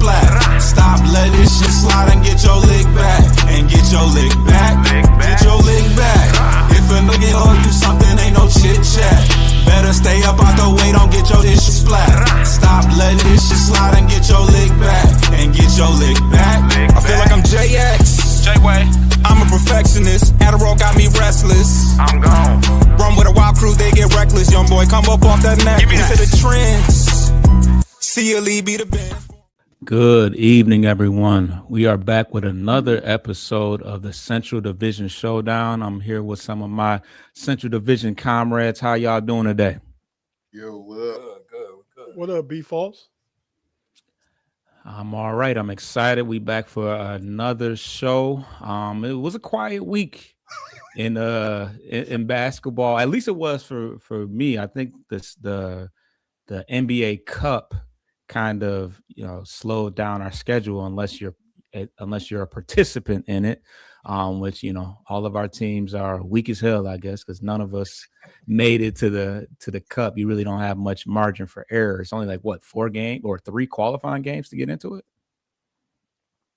splat. Stop, let this shit slide and get your lick back. And get your lick back. Get your lick back. If a nigga owe you something, ain't no chit chat. Better stay up out the way, don't get your shit splat. Stop, let this shit slide and get your lick back. And get your lick back. I feel like I'm JX. J-Way. I'm a perfectionist. Adderall got me restless. I'm gone. Run with a wild crew, they get reckless. Young boy, come up off that neck. Into the trends. See you leave, be the band. Good evening, everyone. We are back with another episode of the Central Division Showdown. I'm here with some of my Central Division comrades. How y'all doing today? Yo, what up? Good. What up, B-Falls? I'm all right. I'm excited. We back for another show. It was a quiet week in basketball. At least it was for me. I think the NBA Cup kind of slowed down our schedule unless you're a participant in it, which all of our teams are weak as hell, I guess, because none of us made it to the cup. You really don't have much margin for error. It's only like 4 games or 3 qualifying games to get into it.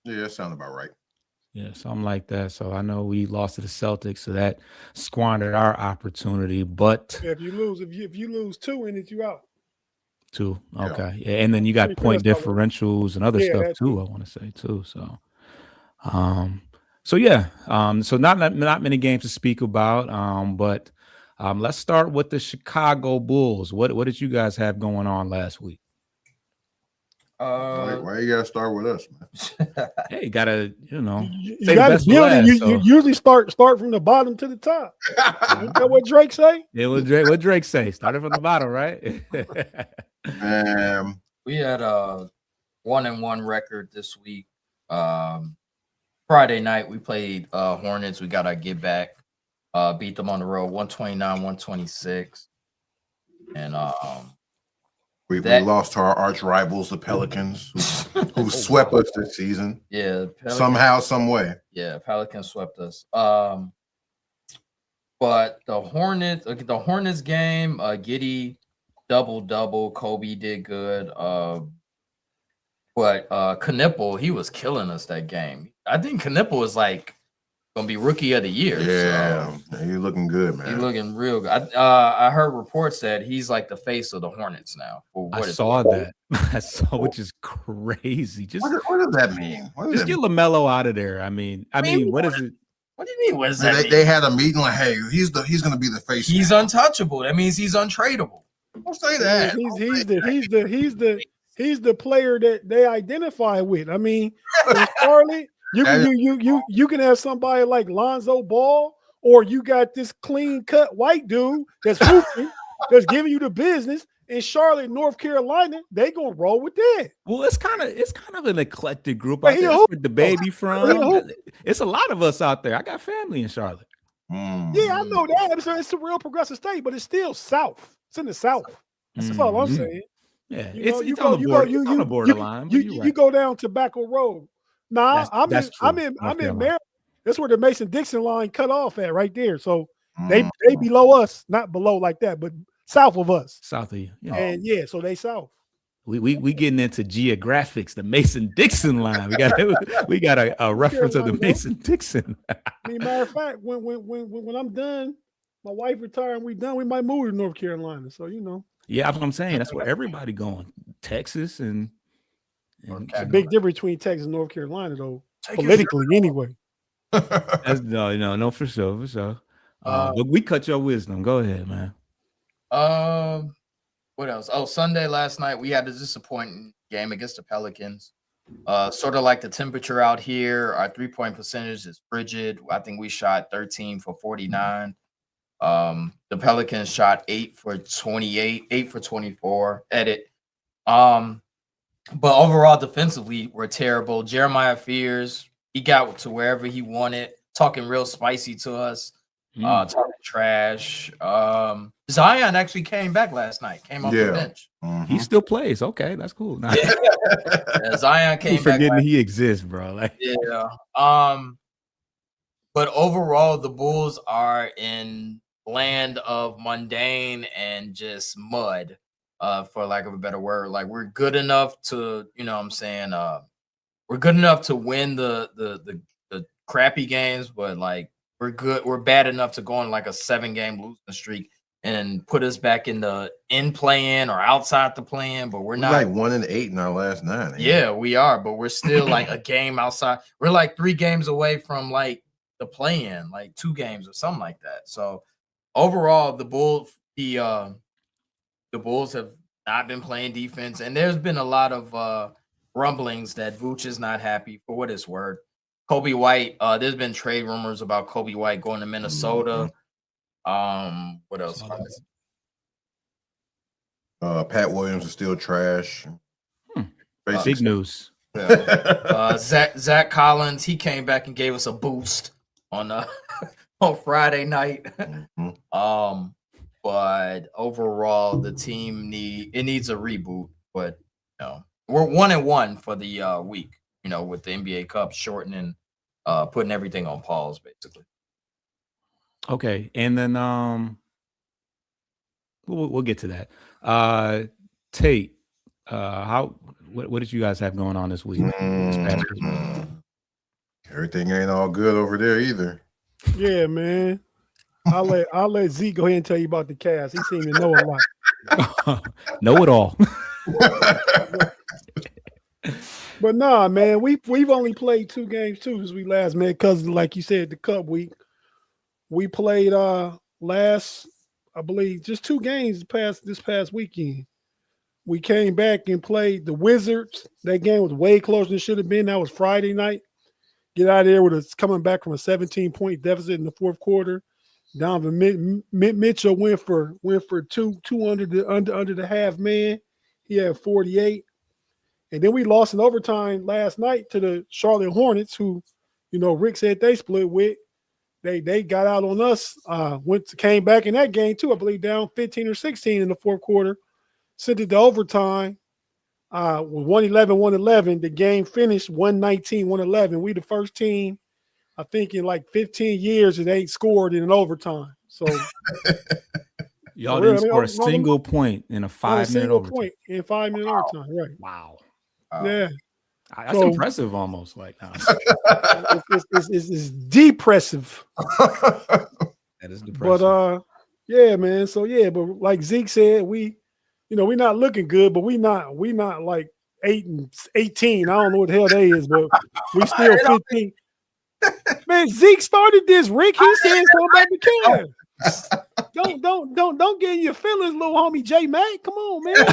Yeah, that sounds about right. Yeah, something like that. So I know we lost to the Celtics, so that squandered our opportunity. But if you lose 2 in it, you out. 2, okay, yeah, and then you got point differentials and other stuff too. I want to say too. So, so not many games to speak about. But let's start with the Chicago Bulls. What did you guys have going on last week? Why you gotta start with us, man? Hey, you gotta you gotta build it. You usually start from the bottom to the top. Is that what Drake say? It was Drake. What Drake say? Started from the bottom, right? We had a 1-1 record this week. Friday night we played Hornets. We got our get back. Beat them on the road 129-126. And we lost to our arch rivals, the Pelicans, who swept us this season. Yeah, somehow, some way. Yeah, Pelicans swept us. But the Hornets game, Giddey double. Kobe did good. But Knipple, he was killing us that game. I think Knipple is like gonna be rookie of the year. Yeah, so he's looking good, man. He's looking real good. I heard reports that he's like the face of the Hornets now. I saw that. Which is crazy. Just what does that mean? Just get LaMelo out of there. I mean, what is it? What do you mean? What does that mean? They had a meeting like, hey, he's gonna be the face. He's untouchable. That means he's untradeable. Don't say that. He's the player that they identify with. I mean, in Charlotte, you can have somebody like Lonzo Ball, or you got this clean cut white dude that's hooping, that's giving you the business. In Charlotte, North Carolina, they gonna roll with that. Well, it's kind of an eclectic group out there. With the baby from. It's a lot of us out there. I got family in Charlotte. Yeah, I know that. It's a real progressive state, but it's still South. It's in the South. That's all I'm saying. Yeah, it's on the borderline. You go down Tobacco Road. Nah, I'm in Maryland. That's where the Mason-Dixon line cut off at, right there. So they below us, not below like that, but south of us. South of you. Yeah. And so they south. We getting into geographics, the Mason-Dixon line. We got a reference of the Mason-Dixon. I mean, matter of fact, when I'm done, my wife retired and we done, we might move to North Carolina. So Yeah, that's what I'm saying. That's where everybody going. Texas and it's a big difference between Texas and North Carolina, though, politically anyway. No, for sure. But we cut your wisdom. Go ahead, man. What else? Oh, Sunday last night we had a disappointing game against the Pelicans. Sort of like the temperature out here. Our 3-point percentage is frigid. I think we shot 13 for 49. The Pelicans shot 8 for 28, 8 for 24. But overall defensively, we're terrible. Jeremiah Fears, he got to wherever he wanted, talking real spicy to us. Talking trash. Zion actually came back last night. Came off the bench. He still plays. Okay, that's cool. Zion came back. Forgetting he exists, bro. But overall, the Bulls are in land of mundane and just mud. for lack of a better word. Like we're good enough to, you know what I'm saying, we're good enough to win the crappy games, but like we're bad enough to go on like a 7-game losing streak and put us back in play-in or outside the play-in, but we're not like 1-8 in our last 9. Yeah, we are, but we're still like a game outside. We're like 3 games away from like the play-in, like 2 games or something like that. So overall, the Bulls have not been playing defense, and there's been a lot of rumblings that Vooch is not happy, for what it's worth. Kobe White, there's been trade rumors about Kobe White going to Minnesota. What else? Pat Williams is still trash. Big news. Zach Collins, he came back and gave us a boost on on Friday night. But overall, the team needs a reboot. But you know, we're 1-1 for the week. You know, with the NBA Cup shortening, putting everything on pause, basically. Okay, and then we'll get to that. Tate, what did you guys have going on this week? This past week? Everything ain't all good over there either. Yeah, man. I'll let Zeke go ahead and tell you about the Cavs. He seemed to know a lot. Know it all. But nah, man, we've only played 2 games too since we last met, because like you said, the Cup week. We played last, I believe, just 2 games this past weekend. We came back and played the Wizards. That game was way closer than it should have been. That was Friday night. Get out of there with us coming back from a 17-point deficit in the fourth quarter. Donovan Mitchell went for 2 under the half man. He had 48. And then we lost in overtime last night to the Charlotte Hornets, who, you know, Rick said they split with. They got out on us, came back in that game too, I believe, down 15 or 16 in the fourth quarter, sent it to overtime with 111. The game finished 119-111. We the first team, I think, in like 15 years that ain't scored in an overtime. So y'all didn't score a single point in a 5-minute overtime. Point in 5-minute overtime, right? Wow. Yeah. That's impressive, almost. Like, it's depressive. That is depressing. But yeah, man. So yeah, but like Zeke said, we're not looking good, but we not like 8-18. I don't know what the hell that is, but we still 15. Man, Zeke started this. Rick, he said something about the Cavs. Don't get in your feelings, little homie J Mac. Come on, man.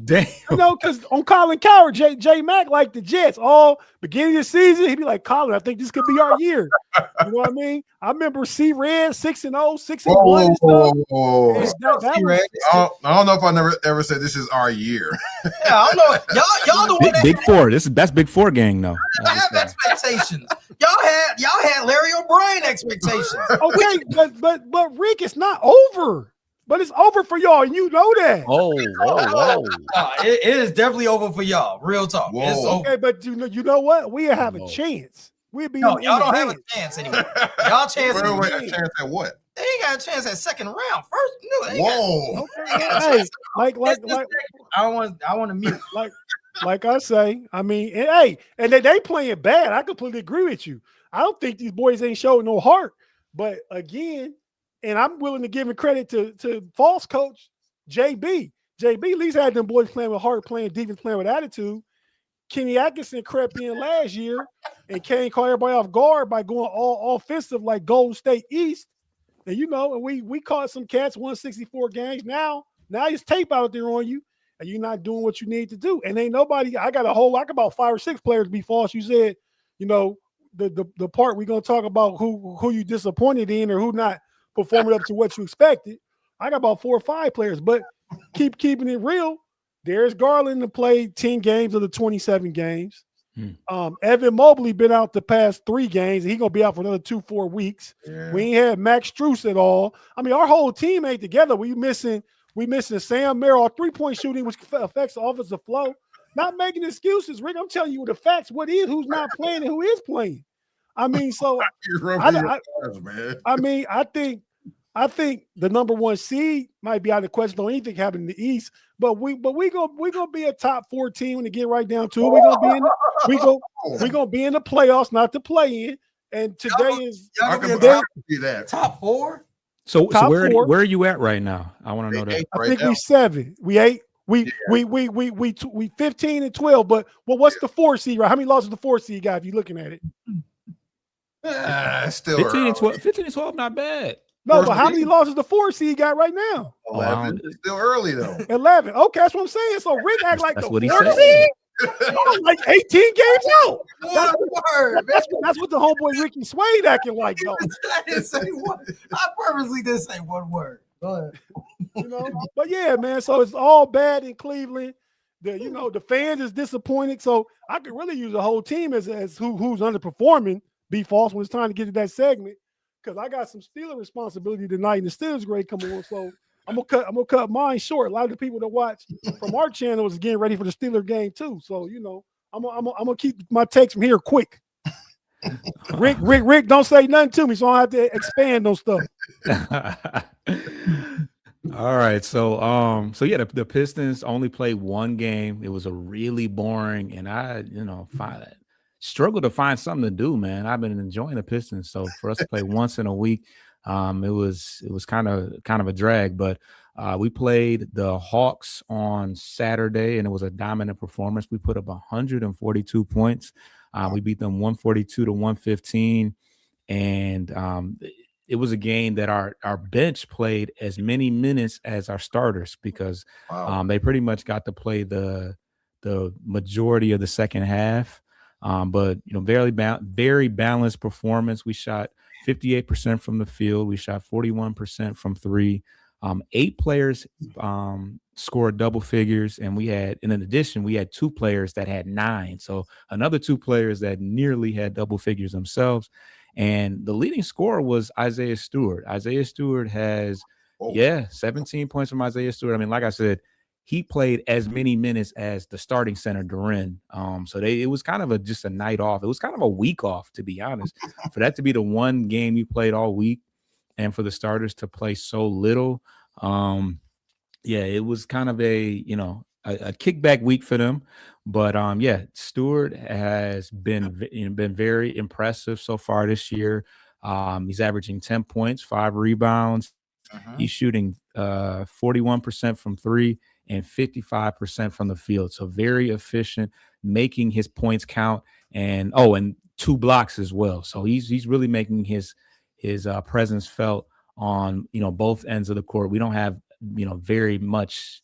Damn. You know, because on Colin Coward, J Mac like the Jets. All beginning of the season, he'd be like, Colin, I think this could be our year. You know what I mean? I remember C-Red 6-0, 6-1 and stuff. I don't know if I ever said this is our year. Yeah, I don't know. Y'all the one Big Four. That's Big Four gang, though. I have expectations. Y'all had Larry O'Brien expectations. Okay, but Rick, it's not over. But it's over for y'all, and you know that. Whoa. It is definitely over for y'all. Real talk. Whoa. It's over. Okay, but you know what? We have a chance. We'll be y'all don't have a chance anymore. Y'all chance. Wait, a chance at what? They ain't got a chance at second round. First, no, they Whoa. Hey, like I want to mute. Like I say, I mean, and they playing bad. I completely agree with you. I don't think these boys ain't showing no heart. But again, and I'm willing to give him credit to false coach JB. JB at least had them boys playing with heart, playing defense, playing with attitude. Kenny Atkinson crept in last year and caught everybody off guard by going all offensive like Golden State East. And we caught some cats 164 games. Now there's tape out there on you, and you're not doing what you need to do. And ain't nobody. I got about 5 or 6 players to be false. You said, the part we're gonna talk about who you disappointed in or who not performing up to what you expected. I got about 4 or 5 players, but keeping it real. Darius Garland to play 10 games of the 27 games. Evan Mobley been out the past 3 games, and he's gonna be out for another 2-4 weeks. Yeah. We ain't had Max Strus at all. I mean, our whole team ain't together. We missing Sam Merrill. Our 3-point shooting, which affects the offensive flow. Not making excuses, Rick. I'm telling you the facts. What is, who's not playing, and who is playing. I mean, so I think I think the number 1 seed might be out of the question. Don't anything happen in the East, but we gonna be a top 4 team when it get right down to it. We're gonna be in the playoffs, not the play in. And today is I can see that. Top 4. So Top where 4. are you at right now? I want to know that. I think we 7. We 8. We 15 and 12. But what's the 4 seed? Right? How many losses the 4 seed got? If you're looking at it, Still 15 and 12. 15 and 12, not bad. no. First But how many seed. losses the 4 seed got right now? 11. It's still early though. 11. Okay, that's what I'm saying. So Rick act like That's the what he 4 said. seed. I'm like 18 games out. One word. That's what the homeboy Ricky Swade acting like, though. I didn't say one. I purposely didn't say one word. Go ahead. You know, but yeah, man. So it's all bad in Cleveland. The fans is disappointed. So I could really use a whole team as who's underperforming. Be false when it's time to get to that segment, because I got some Steeler responsibility tonight, and the Steelers grade coming on. So I'm gonna cut mine short. A lot of the people that watch from our channel is getting ready for the Steeler game too. So I'm gonna keep my takes from here quick. Rick, don't say nothing to me, so I don't have to expand on stuff. All right, so yeah, the Pistons only played one game. It was a really boring, and I struggled to find something to do, man. I've been enjoying the Pistons, so for us to play once in a week, it was kind of a drag. But we played the Hawks on Saturday, and it was a dominant performance. We put up 142 points. We beat them 142-115, and it was a game that our bench played as many minutes as our starters, because they pretty much got to play the majority of the second half. But very balanced performance. We shot 58% from the field. We shot 41% from 3. 8 players scored double figures, and in addition, we had 2 players that had 9. So another 2 players that nearly had double figures themselves. And the leading scorer was Isaiah Stewart. Isaiah Stewart has 17 points from Isaiah Stewart. I mean, like I said, he played as many minutes as the starting center, Duren. So it was kind of just a night off. It was kind of a week off, to be honest. For that to be the one game you played all week, and for the starters to play so little, it was kind of a kickback week for them. But Stewart has been very impressive so far this year. He's averaging 10 points, 5 rebounds. He's shooting 41% from 3 and 55% from the field. So very efficient, making his points count, and 2 blocks as well. So he's really making his presence felt on both ends of the court. We don't have very much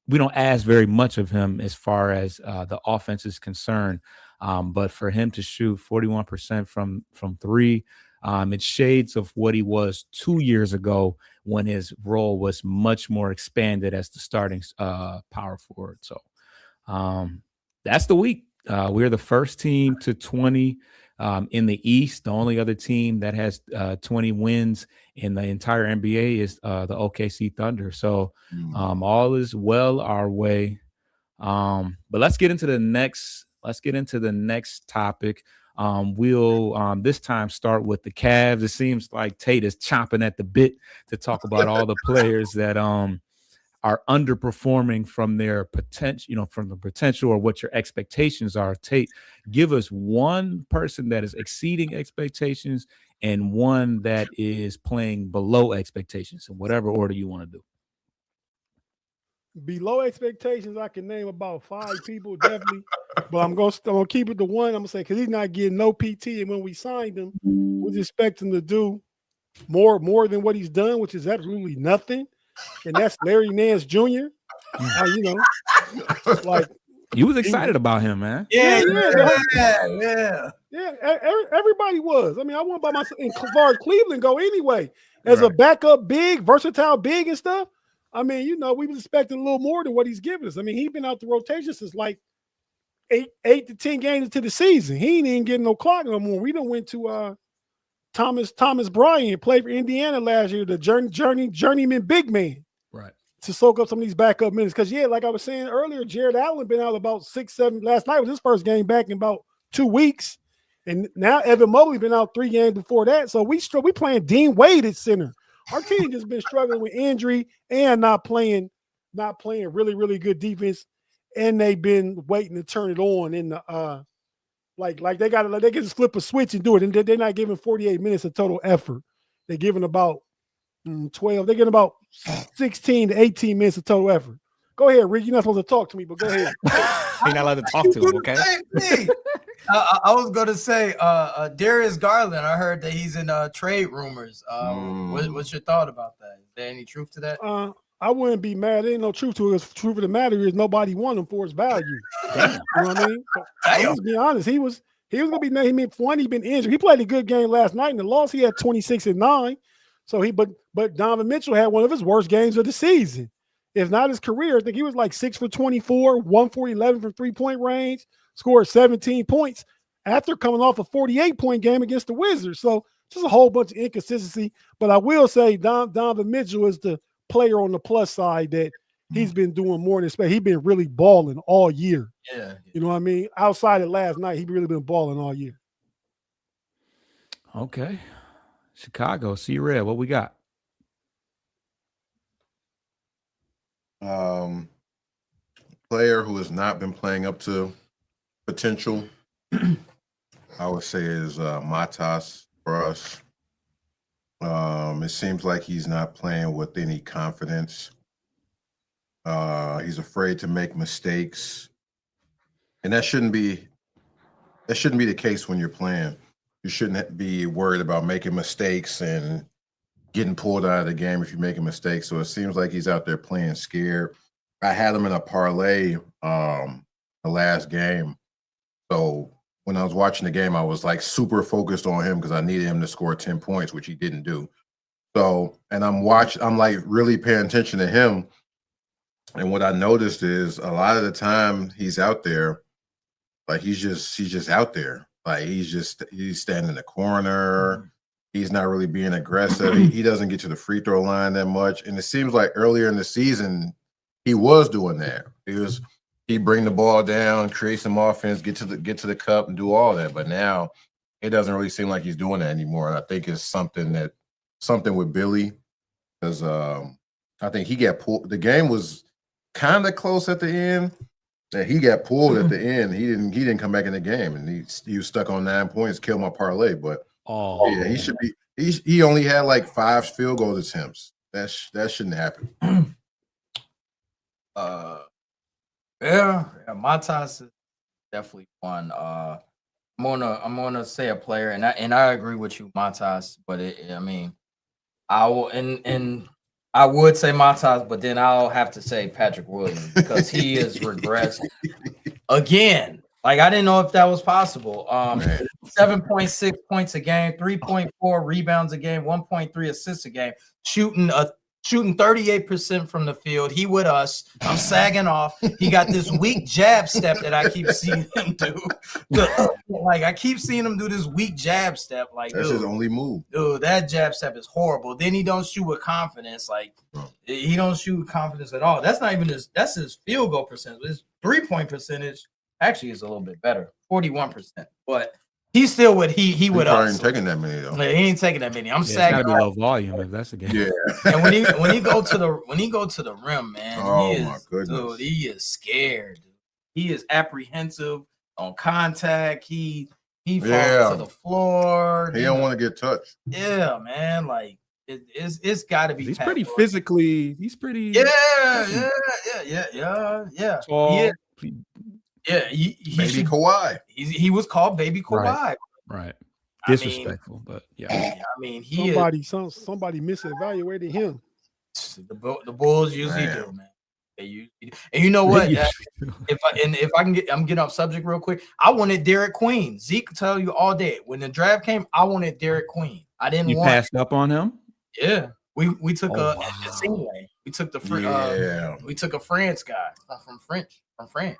we don't ask very much of him as far as the offense is concerned. But for him to shoot 41% from 3, it's shades of what he was 2 years ago, when his role was much more expanded as the starting power forward. So that's the week. We're the first team to 20 in the East. The only other team that has 20 wins in the entire NBA is the OKC Thunder. So all is well our way. But let's get into the next topic. We'll this time start with the Cavs. It seems like Tate is chomping at the bit to talk about all the players that are underperforming from their potential, from the potential, or what your expectations are. Tate, give us one person that is exceeding expectations and one that is playing below expectations, in whatever order you want to do. Below expectations, I can name about 5 people, definitely. But I'm gonna keep it to one. I'm gonna say, because he's not getting no PT, and when we signed him, we expect him to do more than what he's done, which is absolutely nothing. And that's Larry Nance Jr. Like, you was excited about him, man. Yeah. Everybody was. I mean, I went by myself. As far as Cleveland go, anyway, as a backup big, versatile big and stuff. I mean, we was expecting a little more than what he's giving us. I mean, he's been out the rotation since like 8 to 10 games into the season. He ain't even getting no clock no more. We done went to Thomas Bryant, played for Indiana last year, the journeyman big man, right, to soak up some of these backup minutes. Because like I was saying earlier, Jared Allen been out about 6-7. Last night was his first game back in about 2 weeks, and now Evan Mobley been out 3 games before that. So we playing Dean Wade at center. Our team just been struggling with injury and not playing really, really good defense. And they've been waiting to turn it on in the like they can just flip a switch and do it. And they're not giving 48 minutes of total effort. They're giving about 12. They're getting about 16 to 18 minutes of total effort. Go ahead, Rick. You're not supposed to talk to me, but go ahead. You're not allowed to talk to him, okay? I was going to say, Darius Garland, I heard that he's in trade rumors. What's your thought about that? Is there any truth to that? I wouldn't be mad. There ain't no truth to it. The truth of the matter is nobody won him for his value. You know what I mean? So, let's be honest. He was going to be named. He's been injured. He played a good game last night in the loss. He had 26-9. So but Donovan Mitchell had one of his worst games of the season. If not his career, I think he was like 6 for 24, 1 for 11 from 3-point range, scored 17 points after coming off a 48-point game against the Wizards. So just a whole bunch of inconsistency. But I will say Donovan Mitchell is the player on the plus side that he's been doing more than expected. He's been really balling all year. Yeah. You know what I mean? Outside of last night, he's really been balling all year. Okay. Chicago, C-Red, what we got? Player who has not been playing up to potential, I would say, is Matas for us. It seems like he's not playing with any confidence. He's afraid to make mistakes, and that shouldn't be the case when you're playing. You shouldn't be worried about making mistakes and getting pulled out of the game if you make a mistake. So it seems like he's out there playing scared. I had him in a parlay the last game. So when I was watching the game, I was like super focused on him because I needed him to score 10 points, which he didn't do. So, and I'm like really paying attention to him. And what I noticed is a lot of the time he's out there, like he's just out there. Like he's standing in the corner. He's not really being aggressive. He doesn't get to the free throw line that much. And it seems like earlier in the season, he was doing that. He'd bring the ball down, create some offense, get to the cup and do all that. But now it doesn't really seem like he's doing that anymore. And I think it's something with Billy, because I think he got pulled. The game was kind of close at the end. And he got pulled at the end. He didn't come back in the game, and he was stuck on 9 points, killed my parlay. But yeah, he should be. He only had like 5 field goal attempts. That shouldn't happen. Matas is definitely one. I'm gonna say a player, and I agree with you, Matas. But I would say Matas, but then I'll have to say Patrick Williams because he is regressed again. Like I didn't know if that was possible. 7.6 points a game, 3.4 rebounds a game, 1.3 assists a game, shooting 38% from the field. He with us. I'm sagging off. He got this weak jab step that I keep seeing him do. Like I keep seeing him do this weak jab step. Like that's his only move. Dude, that jab step is horrible. Then he don't shoot with confidence. Like he don't shoot with confidence at all. That's not even that's his field goal percentage. His 3-point percentage actually is a little bit better, 41%. But he's still with he with us. He ain't taking that many though. He ain't taking that many. I'm It's sagging. gotta be low volume if that's the game. Yeah. And when he go to the rim, man, My goodness. dude, he is scared. Dude. He is apprehensive on contact. He falls to the floor. He don't want to get touched. Yeah, man. Like it's got to be. He's pretty physically. He's pretty. Yeah. Tall. Yeah, Baby Kawhi. He was called Baby Kawhi. Right. Disrespectful, but yeah. I mean, somebody misevaluated him. The Bulls usually do, man. And you know what? If I can I'm getting off subject real quick. I wanted Derek Queen. Zeke could tell you all day. When the draft came, I wanted Derek Queen. I didn't want. Passed up on him. Yeah, we took a Singley. We took we took a France guy from France.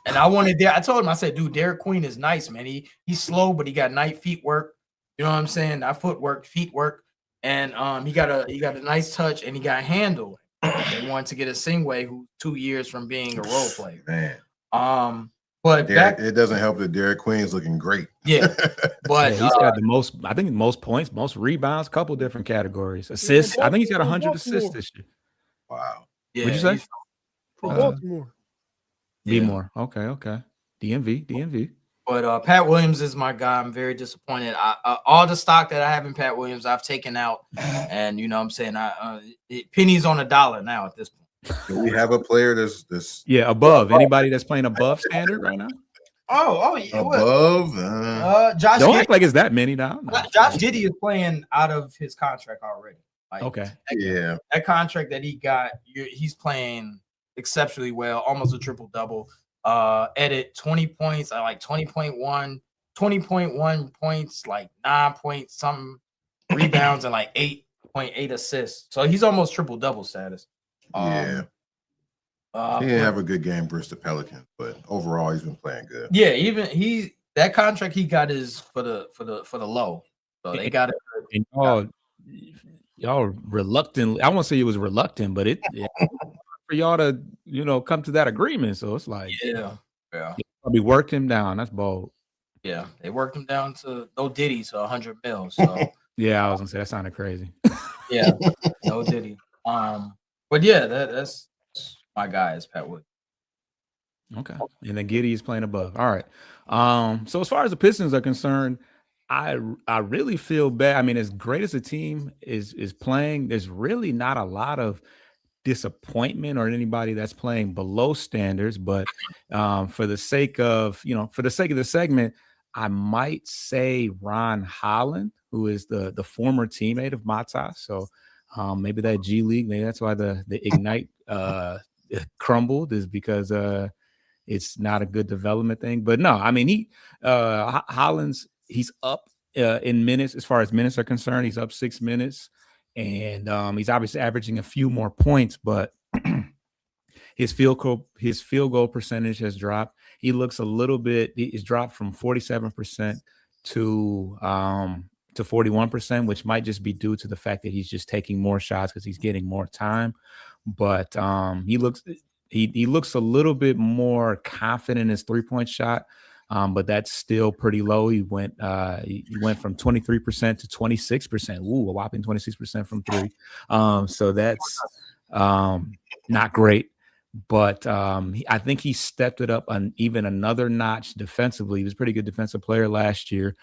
And I wanted I told him, I said, dude, Derek Queen is nice, man. He's slow, but he got nice feet work. You know what I'm saying? Not footwork, feet work. And he got a nice touch and he got handle. They wanted to get a Singway who's 2 years from being a role player. Man. But It doesn't help that Derek Queen's looking great. yeah, but Yeah, he's got the most, I think, most points, most rebounds, couple different categories. Assists. I think he's got 100 assists this year. Wow. yeah, What'd you say? he's- From Uh, Baltimore. Be yeah. more. Okay. DMV. But Pat Williams is my guy. I'm very disappointed. All the stock that I have in Pat Williams, I've taken out, and you know what I'm saying, pennies on a dollar now at this point. Do we have a player that's Yeah, above anybody that's playing above standard right now. Oh yeah. what? above? Josh Don't Giddey, act like it's that many now. No. Josh Giddey is playing out of his contract already. Like, Okay. Yeah. that contract that he got, he's playing exceptionally well, almost a triple double. Edit 20 points, I like 20.1 points, like 9 point something rebounds, and like 8.8 assists. So he's almost triple double status. Yeah. He didn't have a good game versus the Pelicans, but overall he's been playing good. Yeah, even that contract he got is for the low. So they got it. And y'all reluctant. I won't say it was reluctant, but it for y'all to come to that agreement. So it's like Yeah. probably worked him down. That's bold. Yeah, they worked him down to no Diddy, so 100 mil. So Yeah, I was gonna say that sounded crazy. yeah, no Diddy. But yeah, that's my guy is Pat Wood. Okay. And then Giddey is playing above. All right. So as far as the Pistons are concerned, I really feel bad. I mean, as great as the team is playing, there's really not a lot of disappointment or anybody that's playing below standards. But for the sake of the segment, I might say Ron Holland, who is the former teammate of Matas. So maybe that G League, maybe that's why the Ignite crumbled, is because it's not a good development thing. But no, I mean, Hollins, he's up in minutes. As far as minutes are concerned, he's up 6 minutes, and he's obviously averaging a few more points, but his field goal percentage has dropped. He looks he's dropped from 47% to 41%, which might just be due to the fact that he's just taking more shots because he's getting more time. But he looks a little bit more confident in his 3-point shot, but that's still pretty low. He went from 23% to 26%. Ooh, a whopping 26% from 3. So that's not great. But I think he stepped it up on even another notch defensively. He was a pretty good defensive player last year.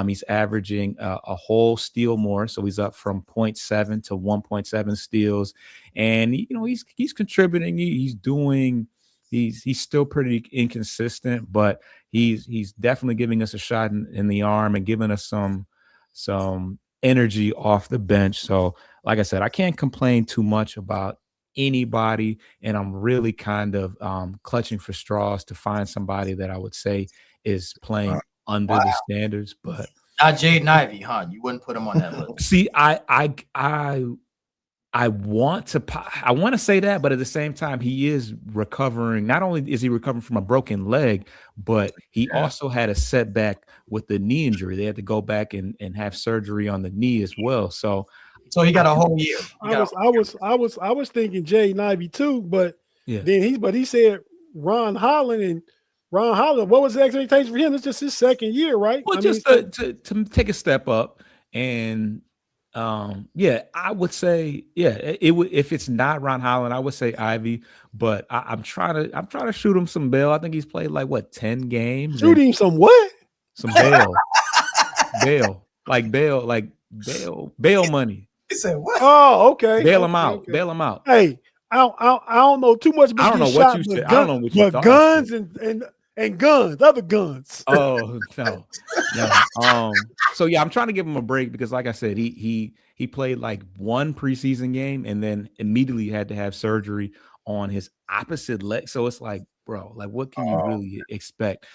He's averaging a whole steal more, so he's up from 0.7 to 1.7 steals, and he's contributing. He's still pretty inconsistent, but he's definitely giving us a shot in the arm and giving us some energy off the bench. So, like I said, I can't complain too much about anybody, and I'm really kind of clutching for straws to find somebody that I would say is playing under the standards. But not Jaden Ivey, huh? You wouldn't put him on that list. See, I want to say that, but at the same time, he is recovering. Not only is he recovering from a broken leg, but he also had a setback with the knee injury. They had to go back and have surgery on the knee as well. So he got a whole year. I was thinking Jaden Ivey too, but yeah. then he said Ron Holland, and Ron Holland, what was the expectation for him? It's just his second year, right? Well, to take a step up, and I would say, it would, if it's not Ron Holland, I would say Ivy, but I'm trying to shoot him some bail. I think he's played like 10 games. Shoot him some what? Some bail. bail money. He said what? Oh, okay. Bail him out. Bail him out. Hey, I don't know too much about I don't know what you said. I don't know what you thought. Guns and guns, other guns. Oh no. So yeah, I'm trying to give him a break because, like I said, he played like one preseason game and then immediately had to have surgery on his opposite leg. So it's like, bro, like what can you really expect?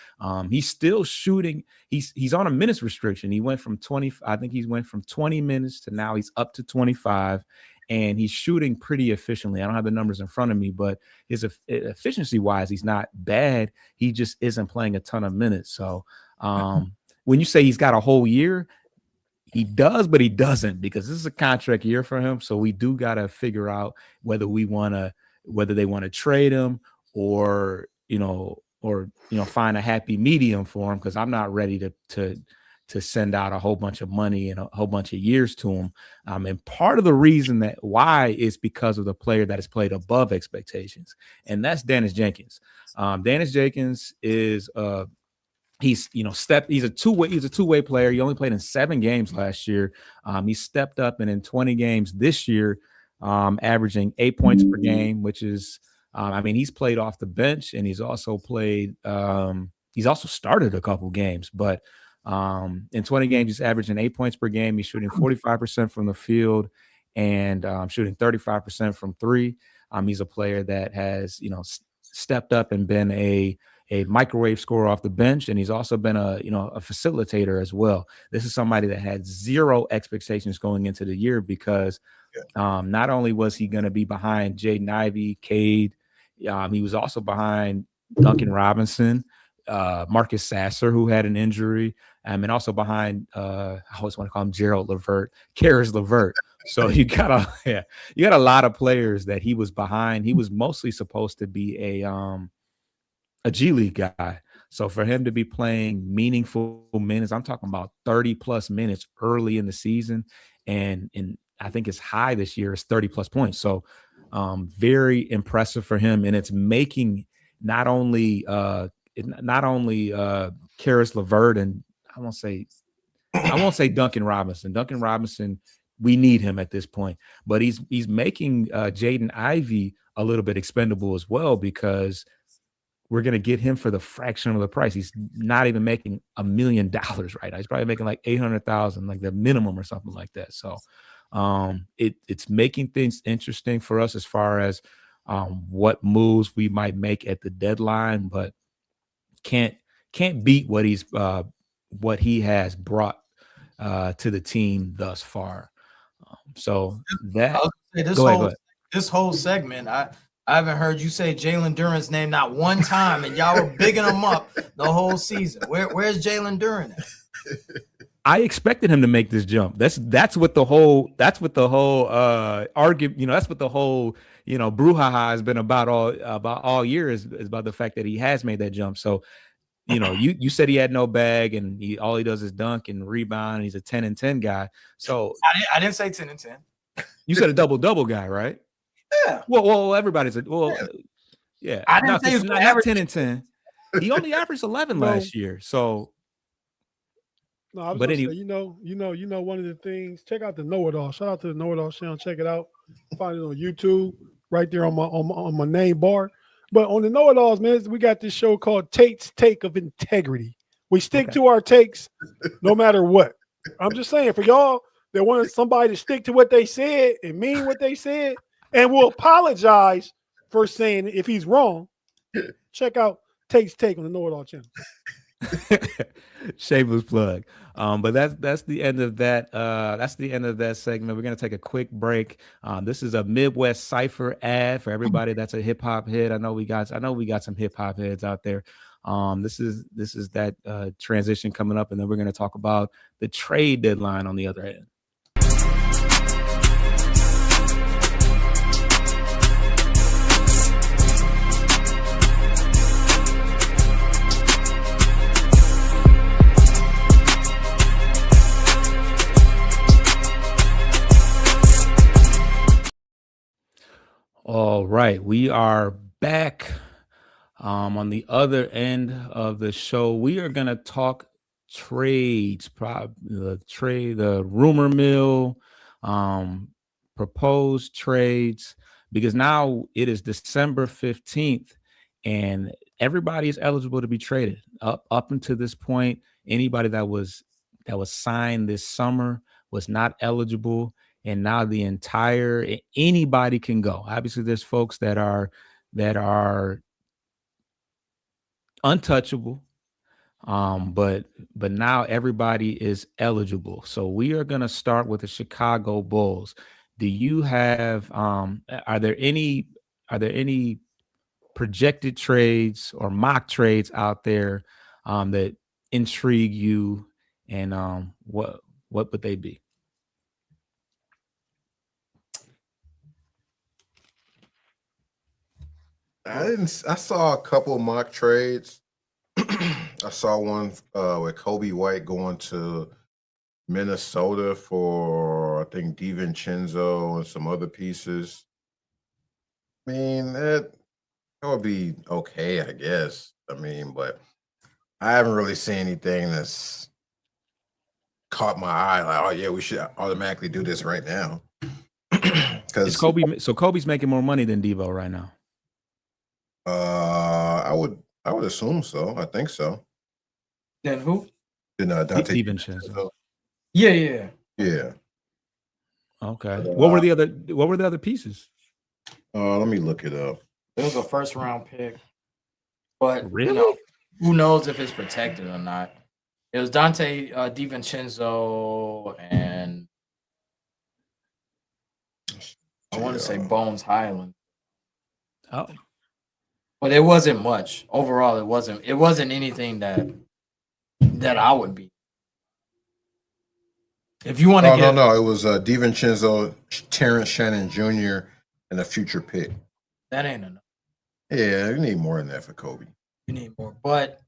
He's still shooting. He's on a minutes restriction. He went from 20. I think he went from 20 minutes to now he's up to 25. And he's shooting pretty efficiently. I don't have the numbers in front of me, but his efficiency-wise, he's not bad. He just isn't playing a ton of minutes. So when you say he's got a whole year, he does, but he doesn't, because this is a contract year for him. So we do got to figure out whether they want to trade him or find a happy medium for him, because I'm not ready to send out a whole bunch of money and a whole bunch of years to him. And part of the reason that why is because of the player that has played above expectations, and that's Dennis Jenkins. Dennis Jenkins is he's a two-way player. He only played in 7 games last year. He stepped up, and in 20 games this year, averaging 8 points per game, which is he's played off the bench, and he's also started a couple games, but in 20 games, he's averaging 8 points per game. He's shooting 45% from the field and shooting 35% from 3. He's a player that has, stepped up and been a microwave scorer off the bench, and he's also been a facilitator as well. This is somebody that had 0 expectations going into the year, because not only was he going to be behind Jaden Ivey, Cade, he was also behind Duncan Robinson, Marcus Sasser, who had an injury, and also behind I always want to call him Gerald Levert, Karis Levert. So you got a lot of players that he was behind. He was mostly supposed to be a G League guy. So for him to be playing meaningful minutes, I'm talking about 30 plus minutes early in the season, and I think his high this year is 30 plus points. So very impressive for him, and it's making not only Karis Levert, and I won't say Duncan Robinson. Duncan Robinson, we need him at this point, but he's making Jaden Ivey a little bit expendable as well, because we're going to get him for the fraction of the price. He's not even making $1 million right now. He's probably making like 800,000, like the minimum or something like that. So it's making things interesting for us as far as what moves we might make at the deadline, but can't beat what he has brought to the team thus far. So that go ahead. This whole segment, I haven't heard you say Jalen Duren's name not one time, and y'all were bigging him up the whole season. Where's Jalen Duren at? I expected him to make this jump. That's what the whole argument, that's what the whole brouhaha has been about all year, is about the fact that he has made that jump. So you said he had no bag, and all he does is dunk and rebound, and he's a 10 and 10 guy. So I didn't say 10 and 10. You said a double guy, right? Yeah. Well, everybody's yeah. I didn't say not 10 and 10. He only averaged 11 last year. So no, I was but anyway, say, one of the things. Check out the Know It All. Shout out to the Know It All channel. Check it out. Find it on YouTube, right there on my name bar. But on the Know It Alls, man, we got this show called Tate's Take of Integrity. We stick to our takes, no matter what. I'm just saying, for y'all that want somebody to stick to what they said and mean what they said, and will apologize for saying it if he's wrong, check out Tate's Take on the Know It All channel. Shameless plug. But that's the end of that. That's the end of that segment. We're gonna take a quick break. This is a Midwest Cypher ad for everybody that's a hip hop head. I know we got some hip hop heads out there. This is that transition coming up, and then we're gonna talk about the trade deadline on the other end. All right, we are back on the other end of the show. We are going to talk trades, the rumor mill, proposed trades, because now it is December 15th and everybody is eligible to be traded. Up until this point, anybody that was signed this summer was not eligible. And now anybody can go. Obviously, there's folks that are untouchable, but now everybody is eligible. So we are going to start with the Chicago Bulls. Do you have? Are there any projected trades or mock trades out there that intrigue you? And what would they be? I saw a couple of mock trades. I saw one with Kobe White going to Minnesota for I think DiVincenzo and some other pieces. I mean, that would be okay, I guess. I mean, but I haven't really seen anything that's caught my eye. Like, oh yeah, we should automatically do this right now. Is Because Kobe? So Kobe's making more money than Devo right now. I would assume so. I think so. Then who? Then Dante DiVincenzo. Yeah. Yeah. Okay. What were the other pieces? Let me look it up. It was a first round pick. But Really? who knows if it's protected or not. It was Dante DiVincenzo and I want to say Bones Highland. Oh, But it wasn't much. Overall, it wasn't anything that I would be. If you want to get No, it was DiVincenzo, Terrence Shannon Jr., and a future pick. that ain't enough. Yeah, you need more than that for Kobe. You need more. But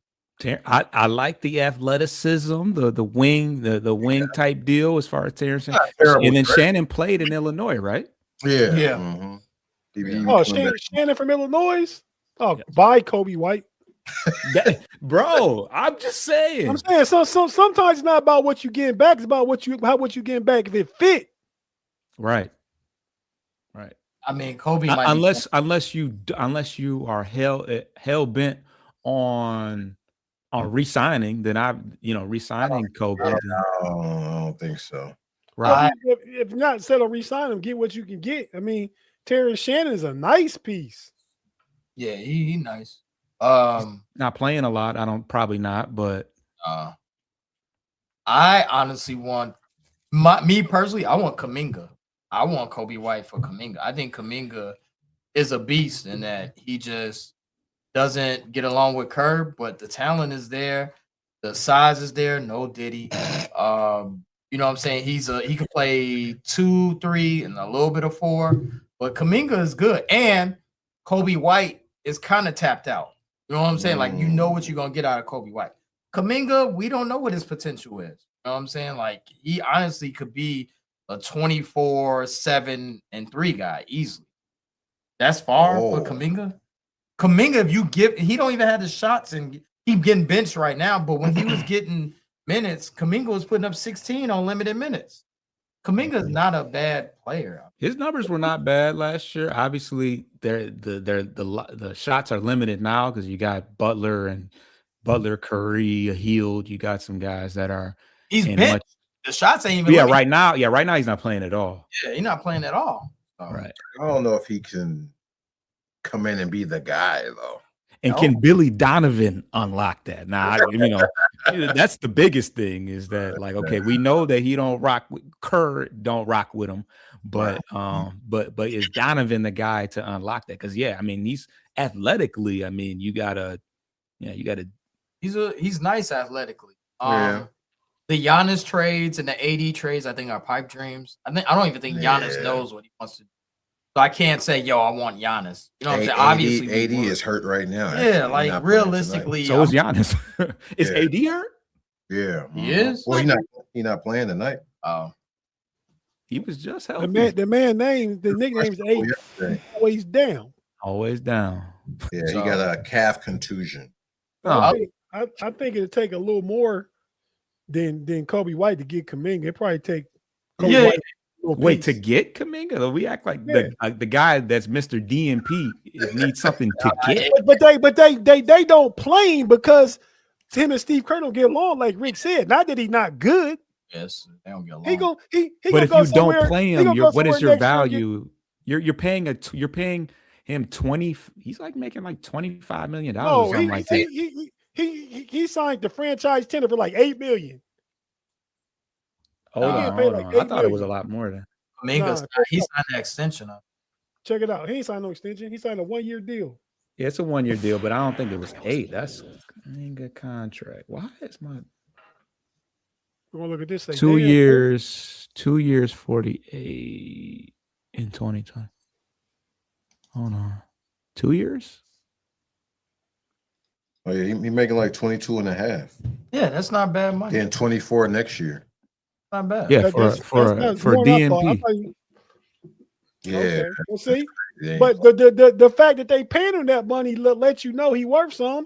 I like the athleticism, the wing type deal as far as Terrence. Terrible And then trade. Shannon played in Illinois, right? Yeah. Yeah. Mhm. Oh, Shannon from Illinois. Oh, bye, Kobe White. Bro, I'm just saying. I'm saying sometimes it's not about what you getting back; it's about what you getting back if it fit. Right. I mean, Kobe might Unless you are hell bent on re-signing, then re-signing Kobe. then- I don't think so. right. If not, settle re-sign him, get what you can get. I mean, Terrence Shannon is a nice piece. Yeah, he nice. Not playing a lot. Probably not, but I honestly want me personally. I want Kuminga. I want Kobe White for Kuminga. I think Kuminga is a beast in that he just doesn't get along with Kerr, but the talent is there, the size is there. No Diddy. You know what I'm saying? He can play 2, 3, and a little bit of 4, but Kuminga is good. And Kobe White is kind of tapped out. You know what I'm saying? Like, you know what you're gonna get out of Kobe White. Kuminga, we don't know what his potential is. You know what I'm saying? Like, he honestly could be a 24, 7, and 3 guy easily. That's far for Kuminga. Kuminga, if you give, he don't even have the shots and keep getting benched right now. But when he was getting minutes, Kuminga was putting up 16 on limited minutes. Kuminga is not a bad player. his numbers were not bad last year. Obviously, the shots are limited now because you got Butler, Curry, Healed. You got some guys that are He's in benched. much. The shots ain't even. Yeah, limited. right now he's not playing at all. Yeah, he's not playing at all. So. Right. I don't know if he can come in and be the guy though. And can Billy Donovan unlock that? Now, that's the biggest thing is that, like, okay, we know that he don't rock with Kerr, don't rock with him, but is Donovan the guy to unlock that? Because I mean, he's athletically, I mean, you gotta. He's nice athletically. Yeah. The Giannis trades and the AD trades, I think, are pipe dreams. I don't even think Giannis knows what he wants to do. So I can't say, yo, I want Giannis. You know what I'm saying? Obviously, AD is hurt right now. Yeah, like realistically, so is Giannis. Is AD hurt? Yeah, he is. Well, he's not playing tonight. Oh, he was just healthy. The nickname's AD. Always down. Always down. Yeah, he got a calf contusion. I think it'd take a little more than Kobe White to get Kuminga. It'd probably take Kobe White. Wait, to get Kuminga? We act like the guy that's Mr. DNP needs something to get. But they don't play him because him and Steve Kerr don't get along, like Rick said. Not that he's not good. Yes, they don't get along. But if you don't play him, what is your value? You're paying him 20. He's like making like $25 million. No, that. He signed the franchise tender for like $8 million. Hold on. I thought it was a lot more than. Kuminga, he signed an extension up. Check it out. He ain't signed no extension. He signed a 1-year deal. Yeah, it's a 1-year deal, but I don't think it was 8. That's Kuminga contract. Why is my? We're gonna look at this thing. 2 years, 48 in 2020. Hold on. 2 years? Oh yeah, he making like 22 and a half. Yeah, that's not bad money. Then 24 next year. Not bad. Yeah, That's for more than I thought. I DNP. thought you- Yeah. Okay, well, see, Yeah. but the fact that they paying him that money let you know he worth some.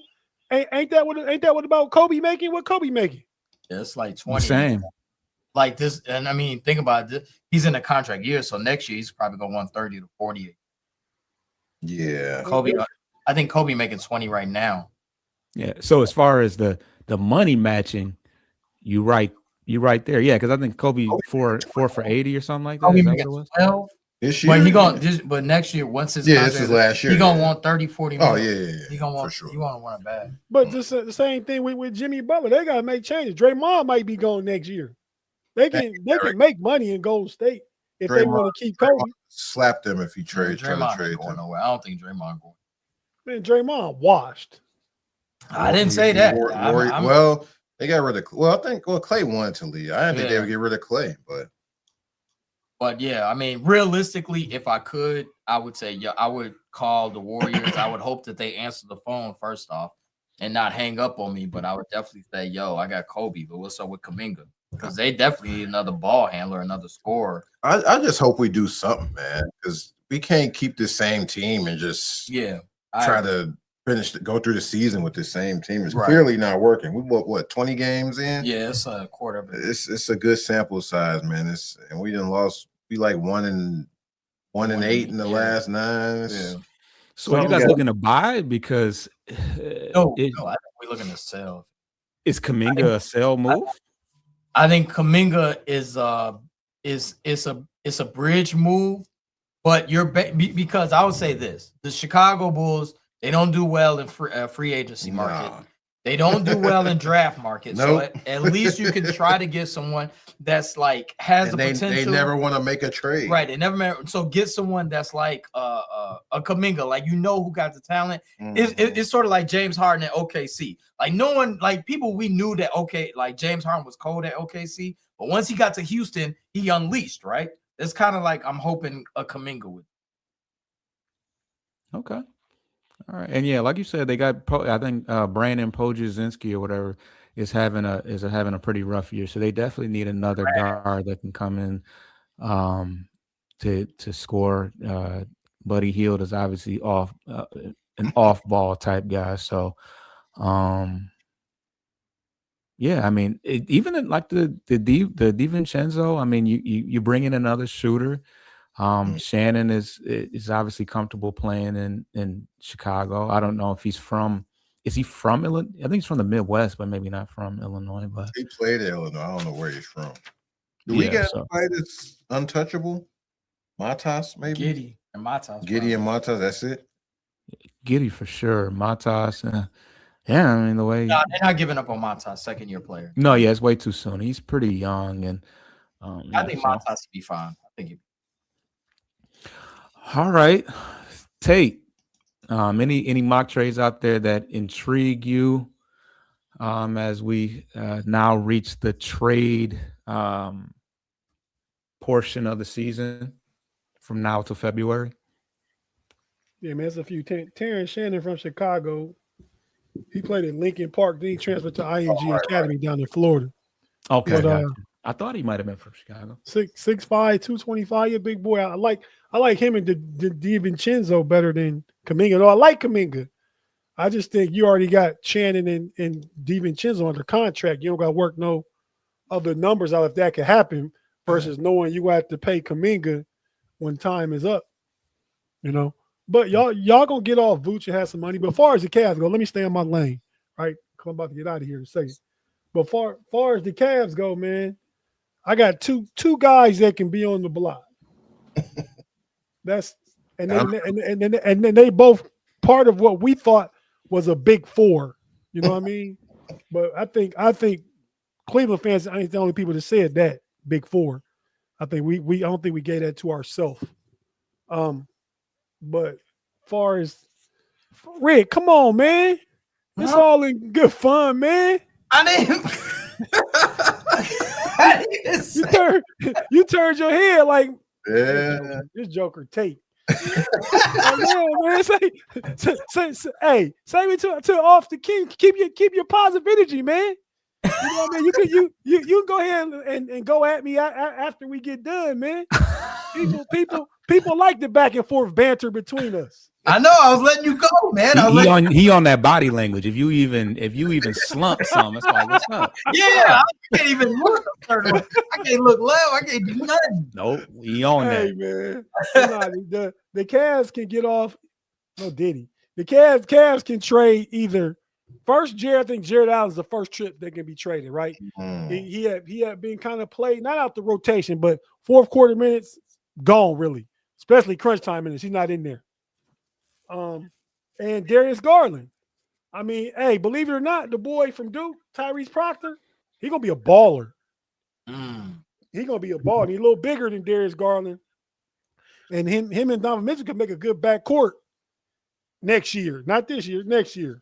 Ain't that what about Kobe making? What Kobe making? Yeah, it's like The 20. same. Like this, and I mean, think about it. He's in a contract year, so next year he's probably gonna want 30 to 40. Yeah. Kobe, I think Kobe making 20 right now. Yeah. So as far as the money matching, you right there. Yeah, because I think Kobe 4 for 80 or something like that. Kobe Is that what making it was? 12. This year. But next year, once his Yeah, contract, this is last year. he gonna yeah. want 30, 40 Oh mil. yeah. He gonna want for sure. he wanna want it bad. But the same thing with Jimmy Butler. They gotta make changes. Draymond might be going next year. They can make money in Golden State if they want to keep Kobe. Slap them if he trades. Try to Draymond trade ain't going them. nowhere. I don't think Draymond going. Man, Draymond washed. I didn't say that. Well, they got rid of. Well, I think Clay wanted to leave. I didn't think they would get rid of Clay, But yeah, I mean, realistically, if I could, I would say, yeah, I would call the Warriors. I would hope that they answer the phone first off and not hang up on me. But I would definitely say, yo, I got Kobe, but what's up with Kuminga? Because they definitely need another ball handler, another scorer. I just hope we do something, man, because we can't keep the same team and just try to go through the season with the same team. It's clearly not working. We what 20 games in? Yeah, it's a quarter of it. It's a good sample size, man. And we done lost. We like 1-8 in the last 9. Yeah. So are you guys looking to buy because No, I think we're looking to sell. Is Kuminga a sell move? I think Kuminga is a bridge move, but because I would say this: the Chicago Bulls, they don't do well in free agency market. Nah. They don't do well in draft market. Nope. So at least you can try to get someone that's like has the potential. They never want to make a trade, right? They never. So get someone that's like a Kuminga, like who got the talent. It's sort of like James Harden at OKC. Like no one, like people we knew that like James Harden was cold at OKC, but once he got to Houston, he unleashed. Right? It's kind of like I'm hoping a Kuminga would. Okay. All right, and yeah, like you said, they got. I think Brandon Pojazinski or whatever is having a pretty rough year. So they definitely need another guard that can come in to score. Buddy Hield is obviously an off ball type guy. So yeah, I mean, even in like the DiVincenzo, I mean, you bring in another shooter. Shannon is obviously comfortable playing in Chicago. I don't know if is he from Illinois? I think he's from the Midwest, but maybe not from Illinois. But he played at Illinois. I don't know where he's from. Do we get somebody that's untouchable? Matas, maybe Giddey and Matas. Giddey and Matas. That's it. Giddey for sure. Matas. Yeah, I mean the way. No, they're not giving up on Matas, second-year player. No, yeah, it's way too soon. He's pretty young, and I think Matas would be fine. I think. All right, Tate. Any mock trades out there that intrigue you? As we now reach the trade portion of the season from now to February. Yeah, man, there's a few. Terrence Shannon from Chicago. He played at Lincoln Park. Then he transferred to IMG Academy down in Florida. Okay, but, I thought he might have been from Chicago. 6'5", 225, a big boy. I like him and DiVincenzo better than Kuminga. No, I like Kuminga. I just think you already got Shannon and DiVincenzo under contract. You don't got to work no other numbers out if that could happen versus knowing you have to pay Kuminga when time is up. You know. But y'all gonna get off Vooch and have some money. But as far as the Cavs go, let me stay in my lane, right? I'm about to get out of here in a second. But far as the Cavs go, man, I got two guys that can be on the block. And then they both part of what we thought was a big four. You know what I mean? But I think Cleveland fans ain't the only people that said that big four. I think I don't think we gave that to ourselves. But far as Rick, come on, man. It's all in good fun, man. You turned your head like this Joker Tate. Oh, man, hey, say me to off the key. Keep your positive energy, man. You know what I mean? You can go ahead and go at me after we get done, man. People like the back and forth banter between us. I know. I was letting you go, man. He on that body language. If you even slump some, it's like, what's up? Yeah, I can't even look. I can't look left. I can't do nothing. Nope, he on Hey, that. man. The Cavs can get off. No, did he? The Cavs can trade either. First, I think Jared Allen's the first trip that can be traded, right? He had been kind of played, not out the rotation, but fourth quarter minutes gone, really, especially crunch time minutes. He's not in there. And Darius Garland. I mean, hey, believe it or not, the boy from Duke, Tyrese Proctor, he's gonna be a baller. He's gonna be a baller. He's a little bigger than Darius Garland, and him and Donovan Mitchell can make a good backcourt next year, not this year, next year.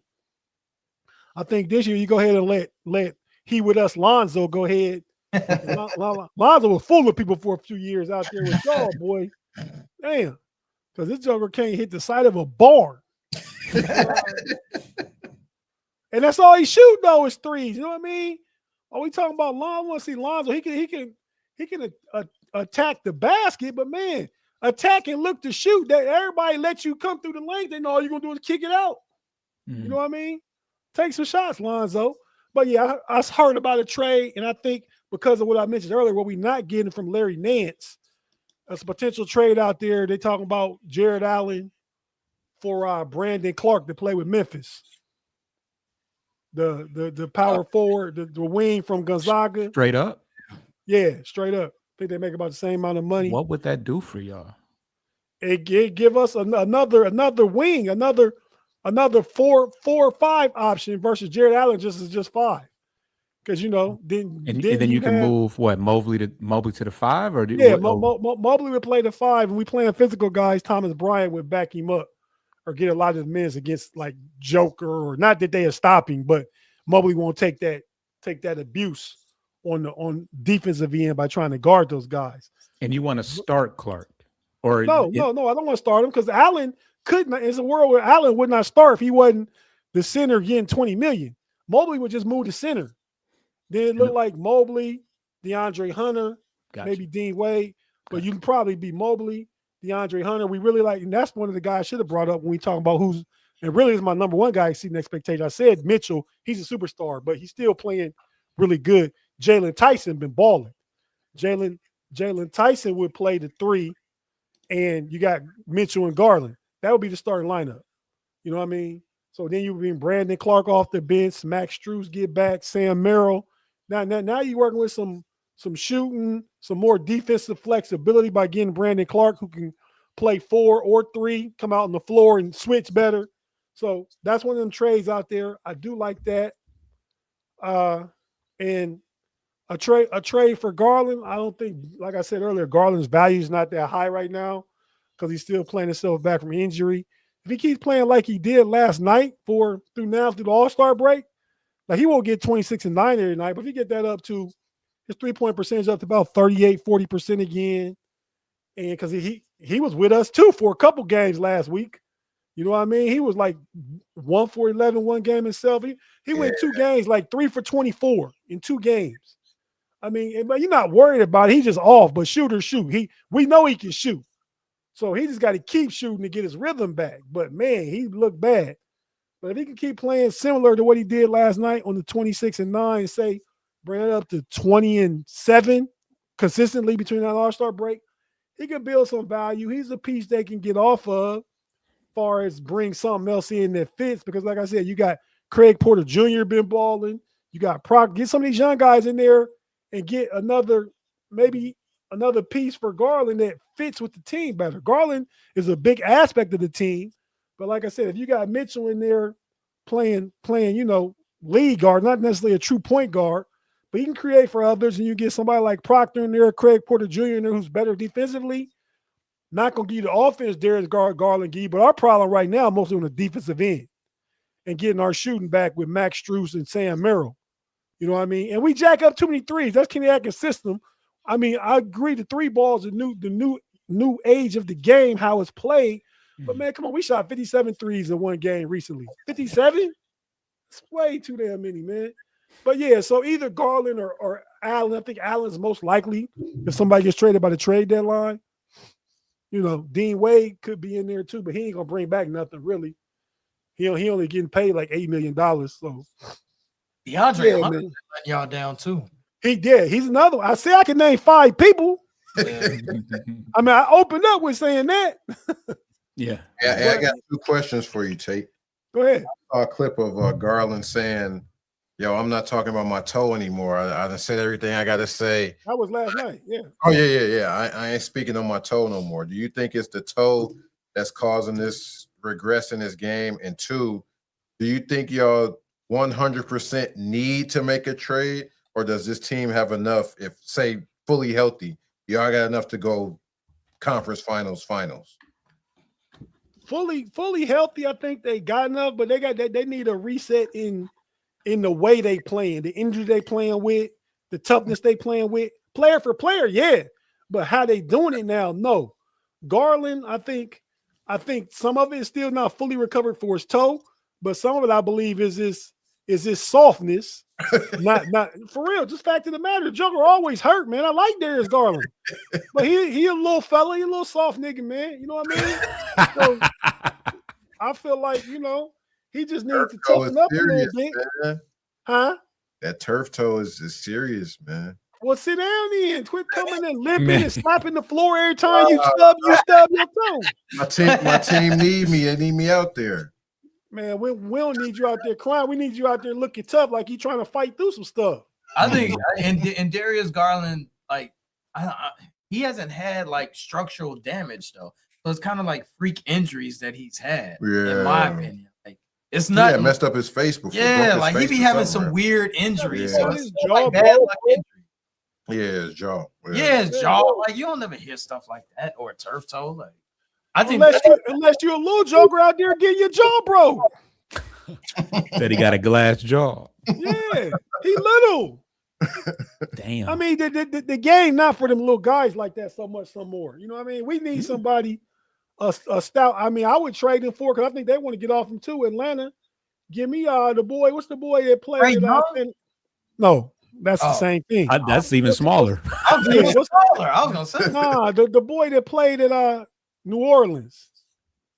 I think this year you go ahead and let he with us Lonzo go ahead. Lonzo was fooling people for a few years out there with y'all, boy. Damn. Because this joker can't hit the side of a barn. And that's all he shoot though is threes. You know what I mean? Oh, we talking about Lonzo. I want to see Lonzo. He can attack the basket, but man, attack and look to shoot. That everybody let you come through the lane. They know all you're gonna do is kick it out. You know what I mean? Take some shots, Lonzo. But yeah, I heard about a trade, and I think because of what I mentioned earlier, what we're not getting from Larry Nance, there's a potential trade out there. They're talking about Jared Allen for Brandon Clark to play with Memphis. The power forward, the wing from Gonzaga. Straight up? Yeah, straight up. I think they make about the same amount of money. What would that do for y'all? It give us another wing, another 4 or 5 option versus Jared Allen just 5. Because then you can move Mobley to the 5 or Mobley would play the 5, and we playing physical guys. Thomas Bryant would back him up or get a lot of minutes against like Joker, or not that they are stopping, but Mobley won't take that abuse on defensive end by trying to guard those guys. And you want to start Clark? Or no, I don't want to start him because Allen couldn't. It's a world where Allen would not start if he wasn't the center getting $20 million. Mobley would just move to center. Then it looked like Mobley, DeAndre Hunter, maybe Dean Wade, but you can probably be Mobley, DeAndre Hunter. We really like, and that's one of the guys I should have brought up when we talk about who's, and really is my number one guy exceeding expectation. I said Mitchell, he's a superstar, but he's still playing really good. Jalen Tyson been balling. Jalen Tyson would play the 3, and you got Mitchell and Garland. That would be the starting lineup. You know what I mean? So then you bring Brandon Clark off the bench, Max Strus get back, Sam Merrill. Now you're working with some shooting, some more defensive flexibility by getting Brandon Clark, who can play 4 or 3, come out on the floor and switch better. So that's one of them trades out there. I do like that. And a trade for Garland, I don't think, like I said earlier, Garland's value is not that high right now because he's still playing himself back from injury. If he keeps playing like he did last night through the All-Star break, like he won't get 26 and 9 every night, but if he get that up to his 3-point percentage up to about 38-40% again, and because he was with us too for a couple games last week. You know what I mean? He was like 1 for 11 one game himself. He went 2 games like 3 for 24 in 2 games. I mean, but you're not worried about it. He's just off, but shoot. We know he can shoot. So he just got to keep shooting to get his rhythm back. But man, he looked bad. But if he can keep playing similar to what he did last night on the 26 and 9, say bring it up to 20 and 7 consistently between that All-Star break, he can build some value. He's a piece they can get off of as far as bring something else in that fits. Because like I said, you got Craig Porter Jr. been balling. You got Proc. Get some of these young guys in there and get maybe another piece for Garland that fits with the team better. Garland is a big aspect of the team. But like I said, if you got Mitchell in there playing, lead guard, not necessarily a true point guard, but he can create for others, and you get somebody like Proctor in there, Craig Porter Jr. in there who's better defensively, not going to give you the offense Darius Garland give you, but our problem right now mostly on the defensive end and getting our shooting back with Max Strus and Sam Merrill. You know what I mean? And we jack up too many threes. That's Kenny Atkins' system. I mean, I agree the 3 ball is the new new age of the game, how it's played. But Mhm. man, come on, we shot 57 threes in one game recently. 57? It's way too damn many, man. But yeah, so either Garland or Allen. I think Allen's most likely if somebody gets traded by the trade deadline. You know, Dean Wade could be in there too, but he ain't gonna bring back nothing really. He only getting paid like $8 million. So DeAndre yeah, Hunter man. letting y'all down too. He did. He's another one. I say I can name 5 people. Yeah. I mean, I opened up with saying that. Yeah. I got 2 questions for you, Tate. Go ahead. A clip of Garland saying, "Yo, I'm not talking about my toe anymore. I done said everything I got to say." That was last night. Yeah. Oh yeah. I ain't speaking on my toe no more. Do you think it's the toe that's causing this regress in this game? And 2, do you think y'all 100% need to make a trade, or does this team have enough? If say fully healthy, y'all got enough to go conference finals? Fully healthy, I think they got enough, but they need a reset in the way they playing, the injury they playing with, the toughness they playing with, player for player, yeah. But how they doing it now? No. Garland, I think some of it is still not fully recovered for his toe, but some of it I believe is this softness. not for real. Just fact of the matter, Joker always hurt, man. I like Darius Garland, but he a little fella, he a little soft nigga, man. You know what I mean? So I feel like he just needs to toughen up a little bit, man. huh? That turf toe is serious, man. Well, sit down then. Quit coming and limping Man. and slapping the floor every time you stub your toe. My team need me. They need me out there. Man, we don't need you out there crying. We need you out there looking tough, like you trying to fight through some stuff. I think and Darius Garland, like he hasn't had like structural damage though. So it's kind of like freak injuries that he's had, in my opinion. Like it's He not had messed up his face before. Yeah, broke his like he face be or having something, some weird injuries. Yeah. So His it's jaw like bad broke, luck injury. Yeah, his jaw. Yeah, his jaw. Like you don't never hear stuff like that or a turf toe. Like I think unless you're a little joker out there getting your jaw broke. Said he got a glass jaw. Yeah, he little. Damn. I mean, the game not for them little guys like that so much, some more. You know what I mean? We need somebody a stout. I mean, I would trade him for because I think they want to get off him too. Atlanta, give me the boy. What's the boy that played? No, that's the same thing. That's even smaller. I was gonna say Nah, the boy that played at New Orleans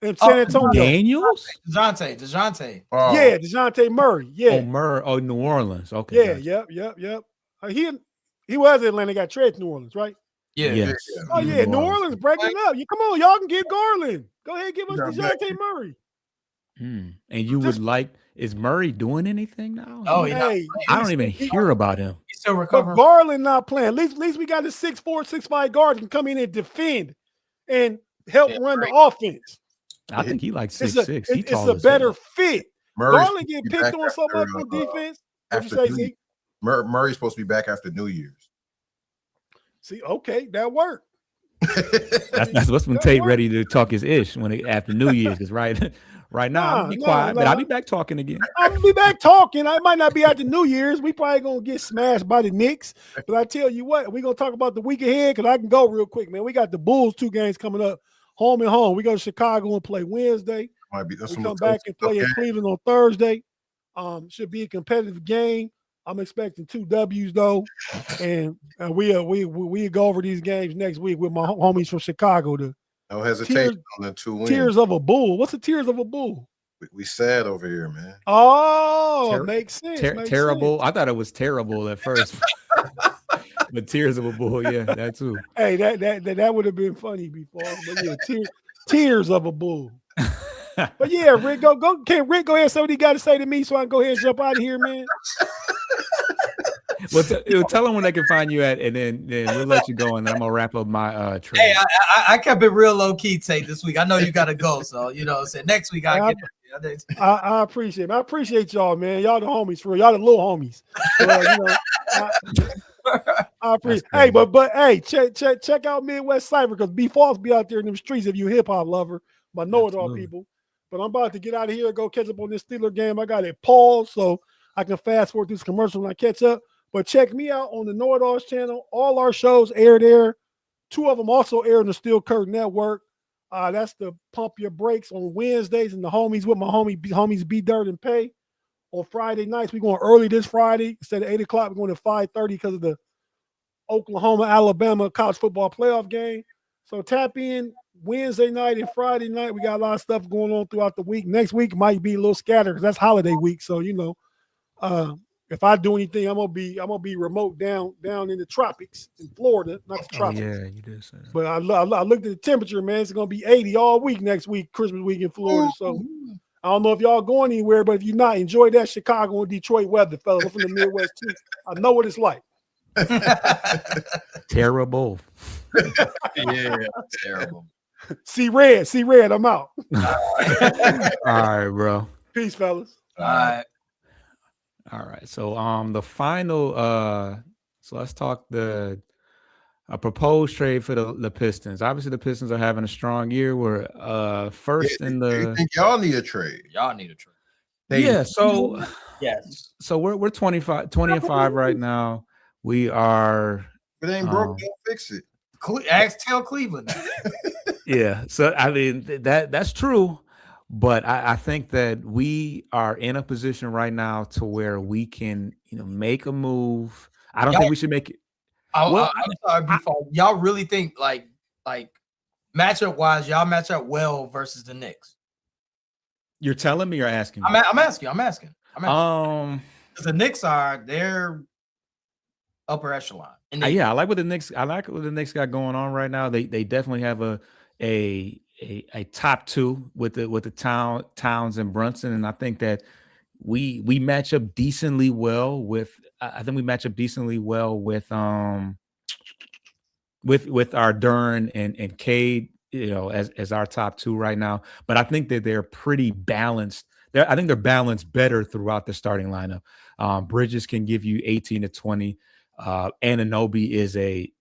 and San Antonio. Daniels? DeJounte. Oh, Yeah, DeJounte Murray. Yeah. Oh, New Orleans. Okay. Yeah, yep. He was at Atlanta, got traded to New Orleans, right? Yeah. Yes. Oh, yeah, New Orleans breaking up. Come on, y'all can get Garland. Go ahead, give us DeJounte Murray. And you would like, is Murray doing anything now? Oh, Hey, I don't even hear about him. He's still but recovering. Garland not playing. At least we got a 6'4", 6'5" guard can come in and defend and help run the offense. I think he like It's 6'6". He it's tall a as better hell. fit. Garland get picked on so much on defense. What'd you say, Zeke? Murray's supposed to be back after New Year's. See, okay, that worked. That's what's when Tate ready to talk his ish after New Year's. Because right now I'm be quiet, but I'll be back talking again. I'm gonna be back talking. I might not be after New Year's. We probably gonna get smashed by the Knicks. But I tell you what, we're gonna talk about the week ahead because I can go real quick, man. We got the Bulls 2 games coming up, home and home. We go to Chicago and play Wednesday. We come back and play in Cleveland on Thursday. Should be a competitive game. I'm expecting 2 W's though, and we go over these games next week with my homies from Chicago. No hesitation on the 2 wins. Tears of a Bull. What's the tears of a bull? We sad over here, man. Oh, makes sense. Makes terrible. sense. I thought it was terrible at first. But tears of a bull, yeah, that too. Hey, that would have been funny before. But yeah, tears of a bull. But yeah, Rick, can Rick go ahead and say what he got to say to me so I can go ahead and jump out of here, man? Well, tell them when they can find you at, and then we'll let you go, and then I'm gonna wrap up my trade. Hey, I kept it real low key, Tate, this week. I know you got to go, so next week I appreciate it. I appreciate y'all, man. Y'all the homies for real. Y'all the little homies. I appreciate. Hey, but hey, check out Midwest Cypher because B Falls be out there in them streets if you hip hop lover. My know-it-all people. But I'm about to get out of here and go catch up on this Steeler game. I got it paused so I can fast forward this commercial when I catch up. But check me out on the Know It Alls channel. All our shows air there Two of them also air on the Steel Curtain Network. That's the Pump Your Brakes on Wednesdays, and the homies with my homies B Dirt and Pay. On Friday nights, we're going early this Friday. Instead of 8 o'clock, we're going to 5:30 because of the Oklahoma-Alabama college football playoff game. So tap in Wednesday night and Friday night. We got a lot of stuff going on throughout the week. Next week might be a little scattered because that's holiday week. So, if I do anything, I'm gonna be remote down in the tropics in Florida, not the tropics. Yeah, you did say that. But I looked at the temperature, man. It's gonna be 80 all week next week, Christmas week in Florida. So I don't know if y'all going anywhere, but if you're not, enjoy that Chicago and Detroit weather, fellas. I'm from the Midwest too. I know what it's like. Terrible. Yeah, terrible. See red. I'm out. All right, bro. Peace, fellas. All right. All right. So the final so let's talk a proposed trade for the Pistons. Obviously the Pistons are having a strong year. We're first in the I think y'all need a trade. Y'all need a trade. Yeah, so Yes. so we're 20 and 5 right now. We are If it ain't broke, don't fix it. Tell Cleveland. yeah. So I mean that's true. But I think that we are in a position right now to where we can, make a move. I don't think we should make it. I'm sorry. Before y'all really think like matchup wise, y'all match up well versus the Knicks? You're telling me or asking me? I'm asking. The Knicks they're upper echelon. And I like what the Knicks. I like what the Knicks got going on right now. They definitely have a top two with the Towns and Brunson, and I think that we match up decently well with. I think we match up decently well with our Duren and Cade, as our top two right now. But I think that they're pretty balanced. I think they're balanced better throughout the starting lineup. Bridges can give you 18 to 20. Anunoby is a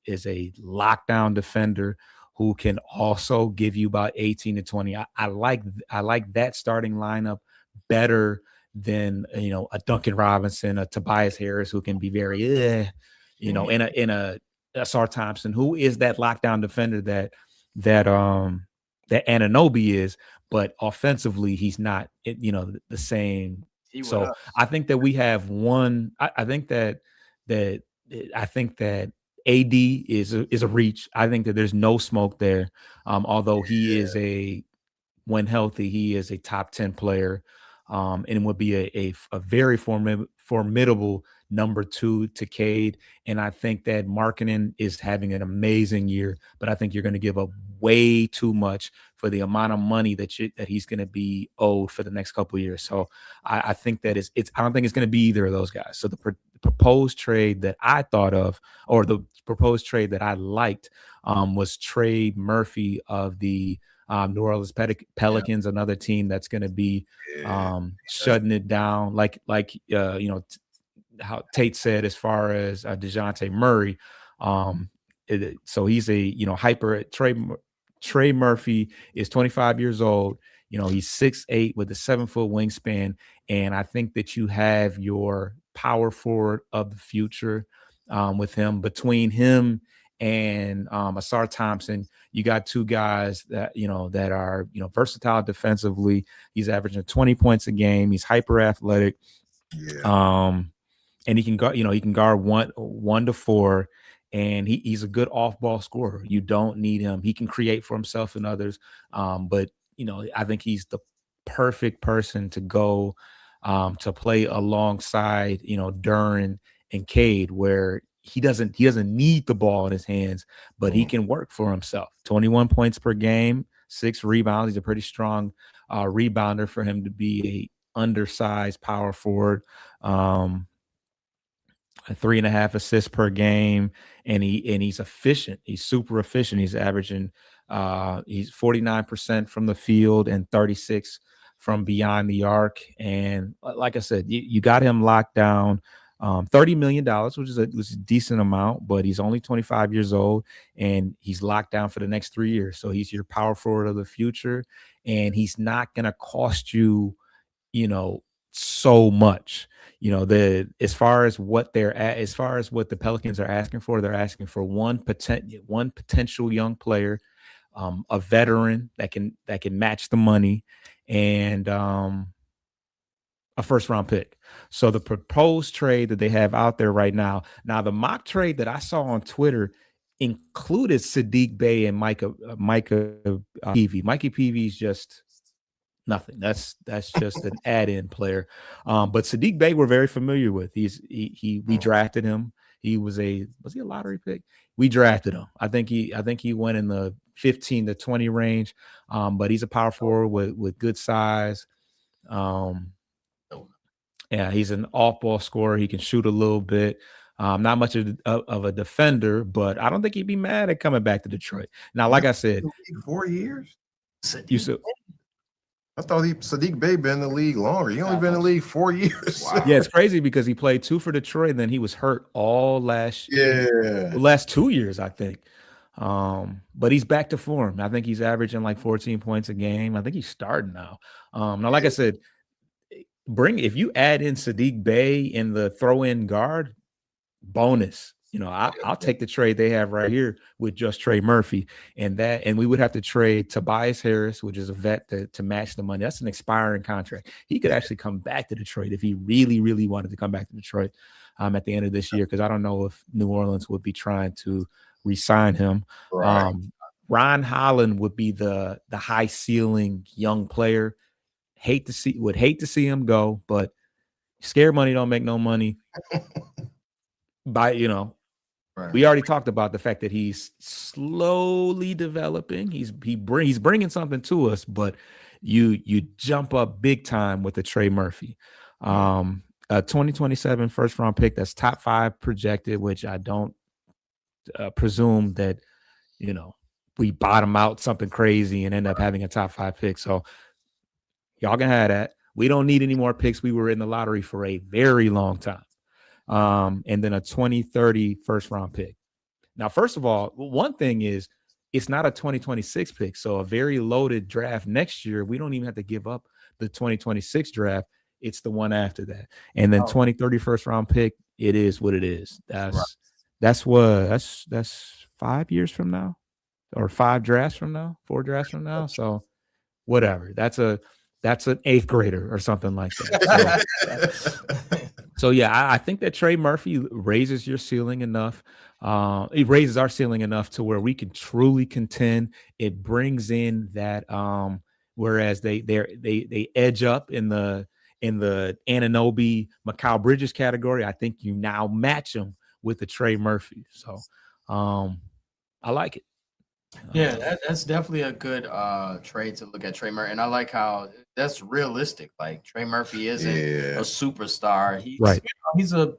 lockdown defender who can also give you about 18 to 20. I like that starting lineup better than a Duncan Robinson, a Tobias Harris, who can be very in a Asar Thompson, who is that lockdown defender that Anunoby is, but offensively he's not the same. So I think that we have one. I think that AD is a reach. I think that there's no smoke there. Although he is when healthy, he is a top 10 player, and would be a very formidable number 2 to Cade. And I think that Markkanen is having an amazing year, but I think you're going to give up way too much for the amount of money that he's going to be owed for the next couple of years. So I think that I don't think it's going to be either of those guys. So the proposed trade that I thought of, or the proposed trade that I liked, was Trey Murphy of the New Orleans Pelicans, another team that's going to be shutting it down, like how Tate said as far as DeJounte Murray. So he's a hyper. Trey Murphy is 25 years old. He's 6'8" with a 7-foot wingspan, and I think that you have your power forward of the future with him. Between him and Asar Thompson, you got two guys that that are versatile defensively. He's averaging 20 points a game. He's hyper athletic. And he can guard 1 to 4, and he's a good off-ball scorer. You don't need him. He can create for himself and others. But I think he's the perfect person to go to play alongside Duren and Cade, where he doesn't need the ball in his hands, but he can work for himself. 21 points per game, 6 rebounds. He's a pretty strong rebounder for him to be a undersized power forward. 3.5 assists per game, and he's efficient. He's super efficient. He's averaging he's 49% from the field and 36 from beyond the arc. And like I said, you got him locked down. $30 million, which is a decent amount, but he's only 25 years old, and he's locked down for the next 3 years. So he's your power forward of the future, and he's not going to cost you, so much. You know, as far as what the Pelicans are asking for, they're asking for one potential young player, a veteran that can match the money, and a first round pick. So the proposed trade that they have out there right now, the mock trade that I saw on Twitter included Sadiq Bey and Micah Peavy. Mikey Peavy's just nothing. That's just an add-in player. But Sadiq Bey we're very familiar with. We drafted him. Was he a lottery pick? We drafted him. I think he went in the 15 to 20 range. But he's a power forward with good size. Yeah, he's an off-ball scorer. He can shoot a little bit. Not much of a defender, but I don't think he'd be mad at coming back to Detroit. Now, like I said, 4 years. You said, I thought Sadiq Bey been in the league longer. He only been in the league 4 years. Wow. yeah, it's crazy because he played 2 for Detroit, and then he was hurt all last 2 years, I think. But he's back to form. I think he's averaging like 14 points a game. I think he's starting now. Now, like I said, if you add in Sadiq Bey in the throw-in guard, bonus. You know, I'll take the trade they have right here with just Trey Murphy, and we would have to trade Tobias Harris, which is a vet, to match the money. That's an expiring contract. He could actually come back to Detroit if he really, really wanted to come back to Detroit at the end of this year, because I don't know if New Orleans would be trying to re-sign him. Right. Ron Holland would be the high ceiling young player. Would hate to see him go, but scared money don't make no money. Right. We already talked about the fact that he's slowly developing. He's bringing something to us, but you jump up big time with the Trey Murphy, a 2027 first round pick that's top 5 projected, which I don't presume that we bottom out something crazy and end up having a top 5 pick. So y'all can have that. We don't need any more picks. We were in the lottery for a very long time. And then a 2030 first round pick. Now, first of all, one thing is it's not a 2026 pick. So a very loaded draft next year. We don't even have to give up the 2026 draft. It's the one after that. And then 2030 first round pick. It is what it is. That's 5 years from now, or 4 drafts from now. So whatever. That's an 8th grader or something like that. So yeah, I think that Trey Murphy raises your ceiling enough. It raises our ceiling enough to where we can truly contend. It brings in that whereas they edge up in the Anunoby, Mikal Bridges category. I think you now match them with the Trey Murphy. So I like it. Yeah, that's definitely a good trade to look at Trey Murphy, and I like how that's realistic. Like Trey Murphy isn't a superstar. He's a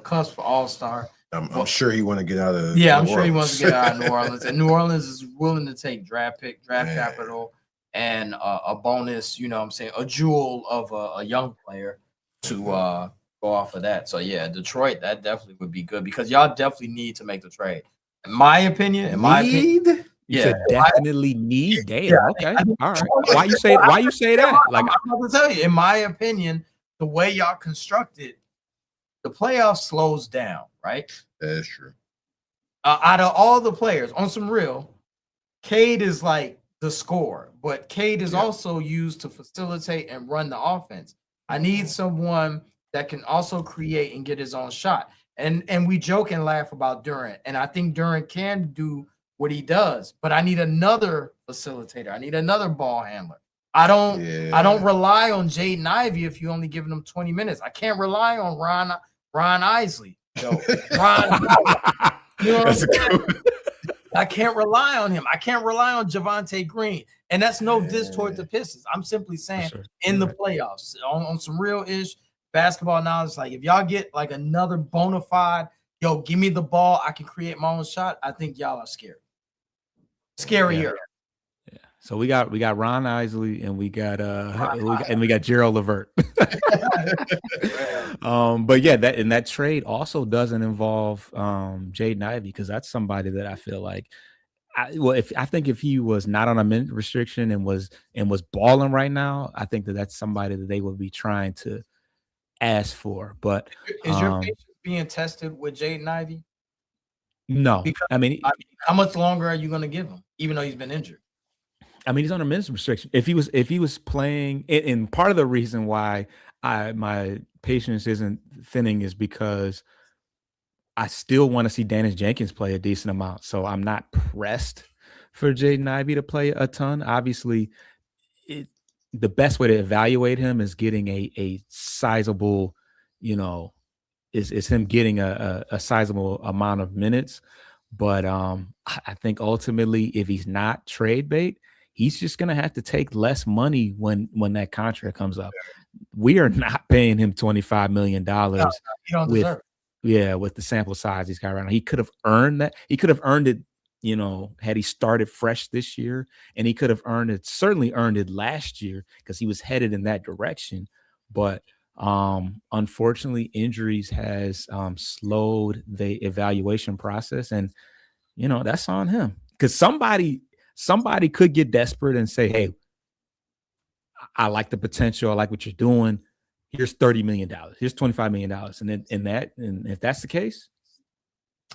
cusp all-star. I'm sure he want to get out of. Yeah, I'm sure he wants to get out of New Orleans, and New Orleans is willing to take draft capital, and a bonus. You know, what I'm saying, a jewel of a young player to go off of that. So yeah, Detroit, that definitely would be good because y'all definitely need to make the trade. In my opinion, You said definitely need. Damn. Yeah, okay. All right. Why you say that? Like, I'm about to tell you, in my opinion, the way y'all constructed, the playoffs slows down, right? That's true. Out of all the players, on some real, Cade is like the scorer, but Cade is also used to facilitate and run the offense. I need someone that can also create and get his own shot. And we joke and laugh about Durant, and I think Durant can do what he does, but I need another facilitator. I need another ball handler. I don't rely on Jaden Ivey if you only giving him 20 minutes. I can't rely on Ron Isley. You know what I'm saying? I can't rely on him. I can't rely on Javonte Green. And that's no diss toward the Pistons. I'm simply saying in the playoffs, on some real-ish basketball knowledge, like if y'all get like another bona fide, give me the ball, I can create my own shot, I think y'all are scared. Scarier. Yeah. So we got Ron Isley and we got Gerald Levert. But yeah, that trade also doesn't involve Jaden Ivey, because that's somebody that I feel like I think if he was not on a minute restriction and was balling right now, I think that's somebody that they would be trying to ask for. But Is your patience being tested with Jaden Ivey? no, Because, I mean, how much longer are you going to give him, even though he's been injured? I mean, he's on a minutes restriction. If he was playing, and part of the reason why my patience isn't thinning is because I still want to see Dennis Jenkins play a decent amount. So I'm not pressed for Jaden Ivey to play a ton. Obviously, the best way to evaluate him is getting a sizable, is him getting a sizable amount of minutes. But I think ultimately, if he's not trade bait, he's just going to have to take less money when that contract comes up. We are not paying him $25 million with the sample size he's got right now. He could have earned that. He could have earned it, had he started fresh this year, and he could have certainly earned it last year because he was headed in that direction. But unfortunately, injuries has slowed the evaluation process, and that's on him because somebody could get desperate and say, "Hey, I like the potential. I like what you're doing. Here's $30 million. Here's $25 million." And if that's the case,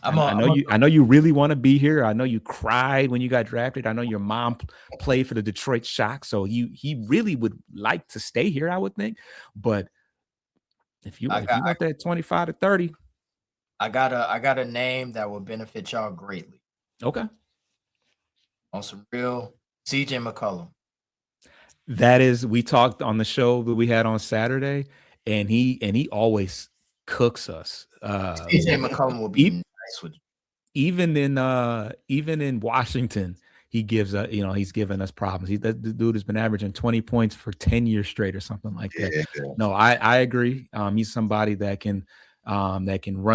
I know you really want to be here. I know you cried when you got drafted. I know your mom played for the Detroit Shock, so he really would like to stay here, I would think. But if you want that 25 to 30, I got a name that will benefit y'all greatly. Okay. On some real CJ McCollum. That is, we talked on the show that we had on Saturday, and he always cooks us. CJ McCollum will be nice with you. Even in Washington, he gives he's given us problems. The dude has been averaging 20 points for 10 years straight or something like that. Yeah. No, I agree. He's somebody that can run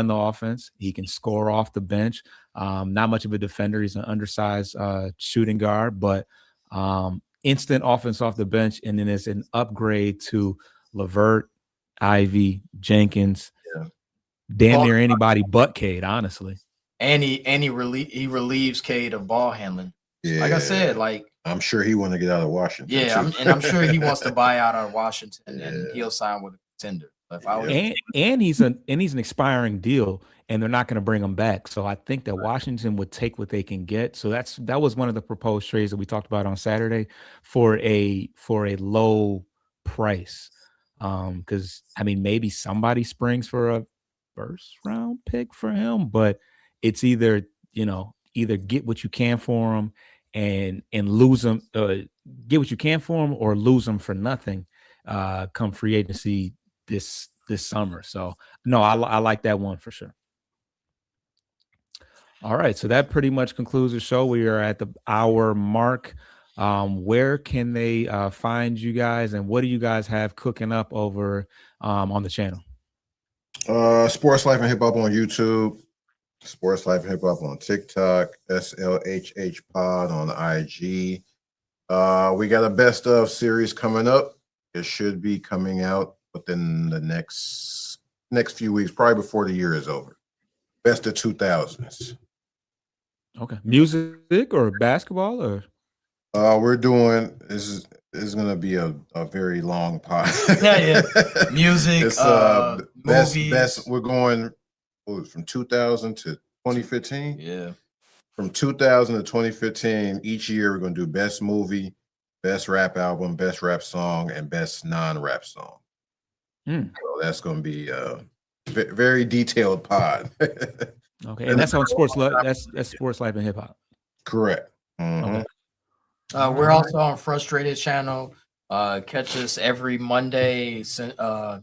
the offense. He can score off the bench. Not much of a defender. He's an undersized shooting guard, but instant offense off the bench. And then it's an upgrade to LeVert, Ivy, Jenkins, damn near anybody but Cade, honestly. And he relieves Cade of ball handling. Yeah. Like I said, I'm sure he wants to get out of Washington. Yeah, I'm sure he wants to buy out of Washington, and he'll sign with a contender. And he's an expiring deal, and they're not going to bring him back. So I think that Washington would take what they can get. So that was one of the proposed trades that we talked about on Saturday for a low price. Because I mean, maybe somebody springs for a first round pick for him, but it's either get what you can for him and lose him, get what you can for him, or lose him for nothing. Come free agency this summer. So no, I like that one for sure. All right, so that pretty much concludes the show. We are at the hour mark. Where can they find you guys, and what do you guys have cooking up over on the channel? Sports Life and Hip Hop on YouTube, Sports Life and Hip Hop on TikTok, SLHH Pod on IG. We got a best of series coming up. It should be coming out within the next few weeks, probably before the year is over. Best of 2000s. Okay. Music or basketball or? We're doing this is going to be a very long pod. Yeah. Music, it's, movies. Best. We're going from 2000 to 2015. Yeah. From 2000 to 2015, each year we're going to do best movie, best rap album, best rap song, and best non-rap song. So that's going to be a very detailed pod. Okay, and that's on Sports Life. That's Sports Life and Hip Hop. Correct. Mm-hmm. Okay. We're also on Frustrated Channel. Catch us every Monday,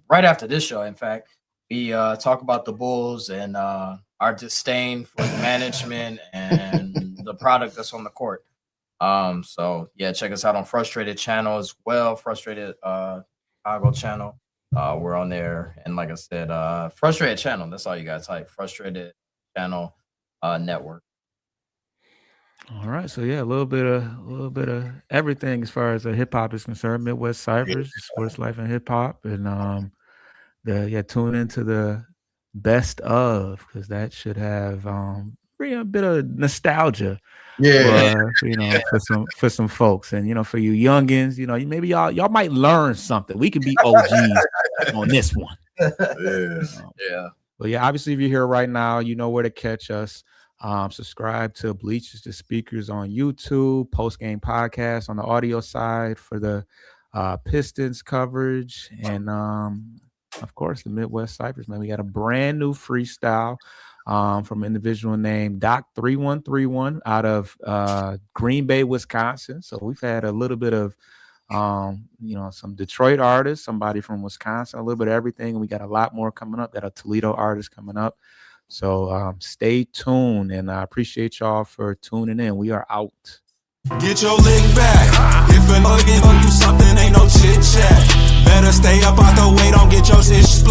right after this show. In fact, we talk about the Bulls and our disdain for the management and the product that's on the court. So yeah, check us out on Frustrated Channel as well. Frustrated Chicago channel. We're on there, and like I said, Frustrated Channel. That's all you guys type. Frustrated Channel Network. All right, so yeah, a little bit of everything as far as hip hop is concerned. Midwest Cyphers, Sports Life and Hip Hop, and tune into the best of, because that should have bring a bit of nostalgia. Yeah. For some folks, and for you youngins, maybe y'all might learn something. We can be OGs on this one. Yeah. But yeah, obviously, if you're here right now, you know where to catch us. Subscribe to Bleachers to Speakers on YouTube, post game podcast on the audio side for the Pistons coverage, and of course the Midwest Cyphers. Man, we got a brand new freestyle from an individual named Doc3131 out of Green Bay, Wisconsin. So we've had a little bit of some Detroit artists, somebody from Wisconsin, a little bit of everything. We got a lot more coming up. Got a Toledo artist coming up. So stay tuned, and I appreciate y'all for tuning in. We are out. Get your lick back. If a nigga do something, ain't no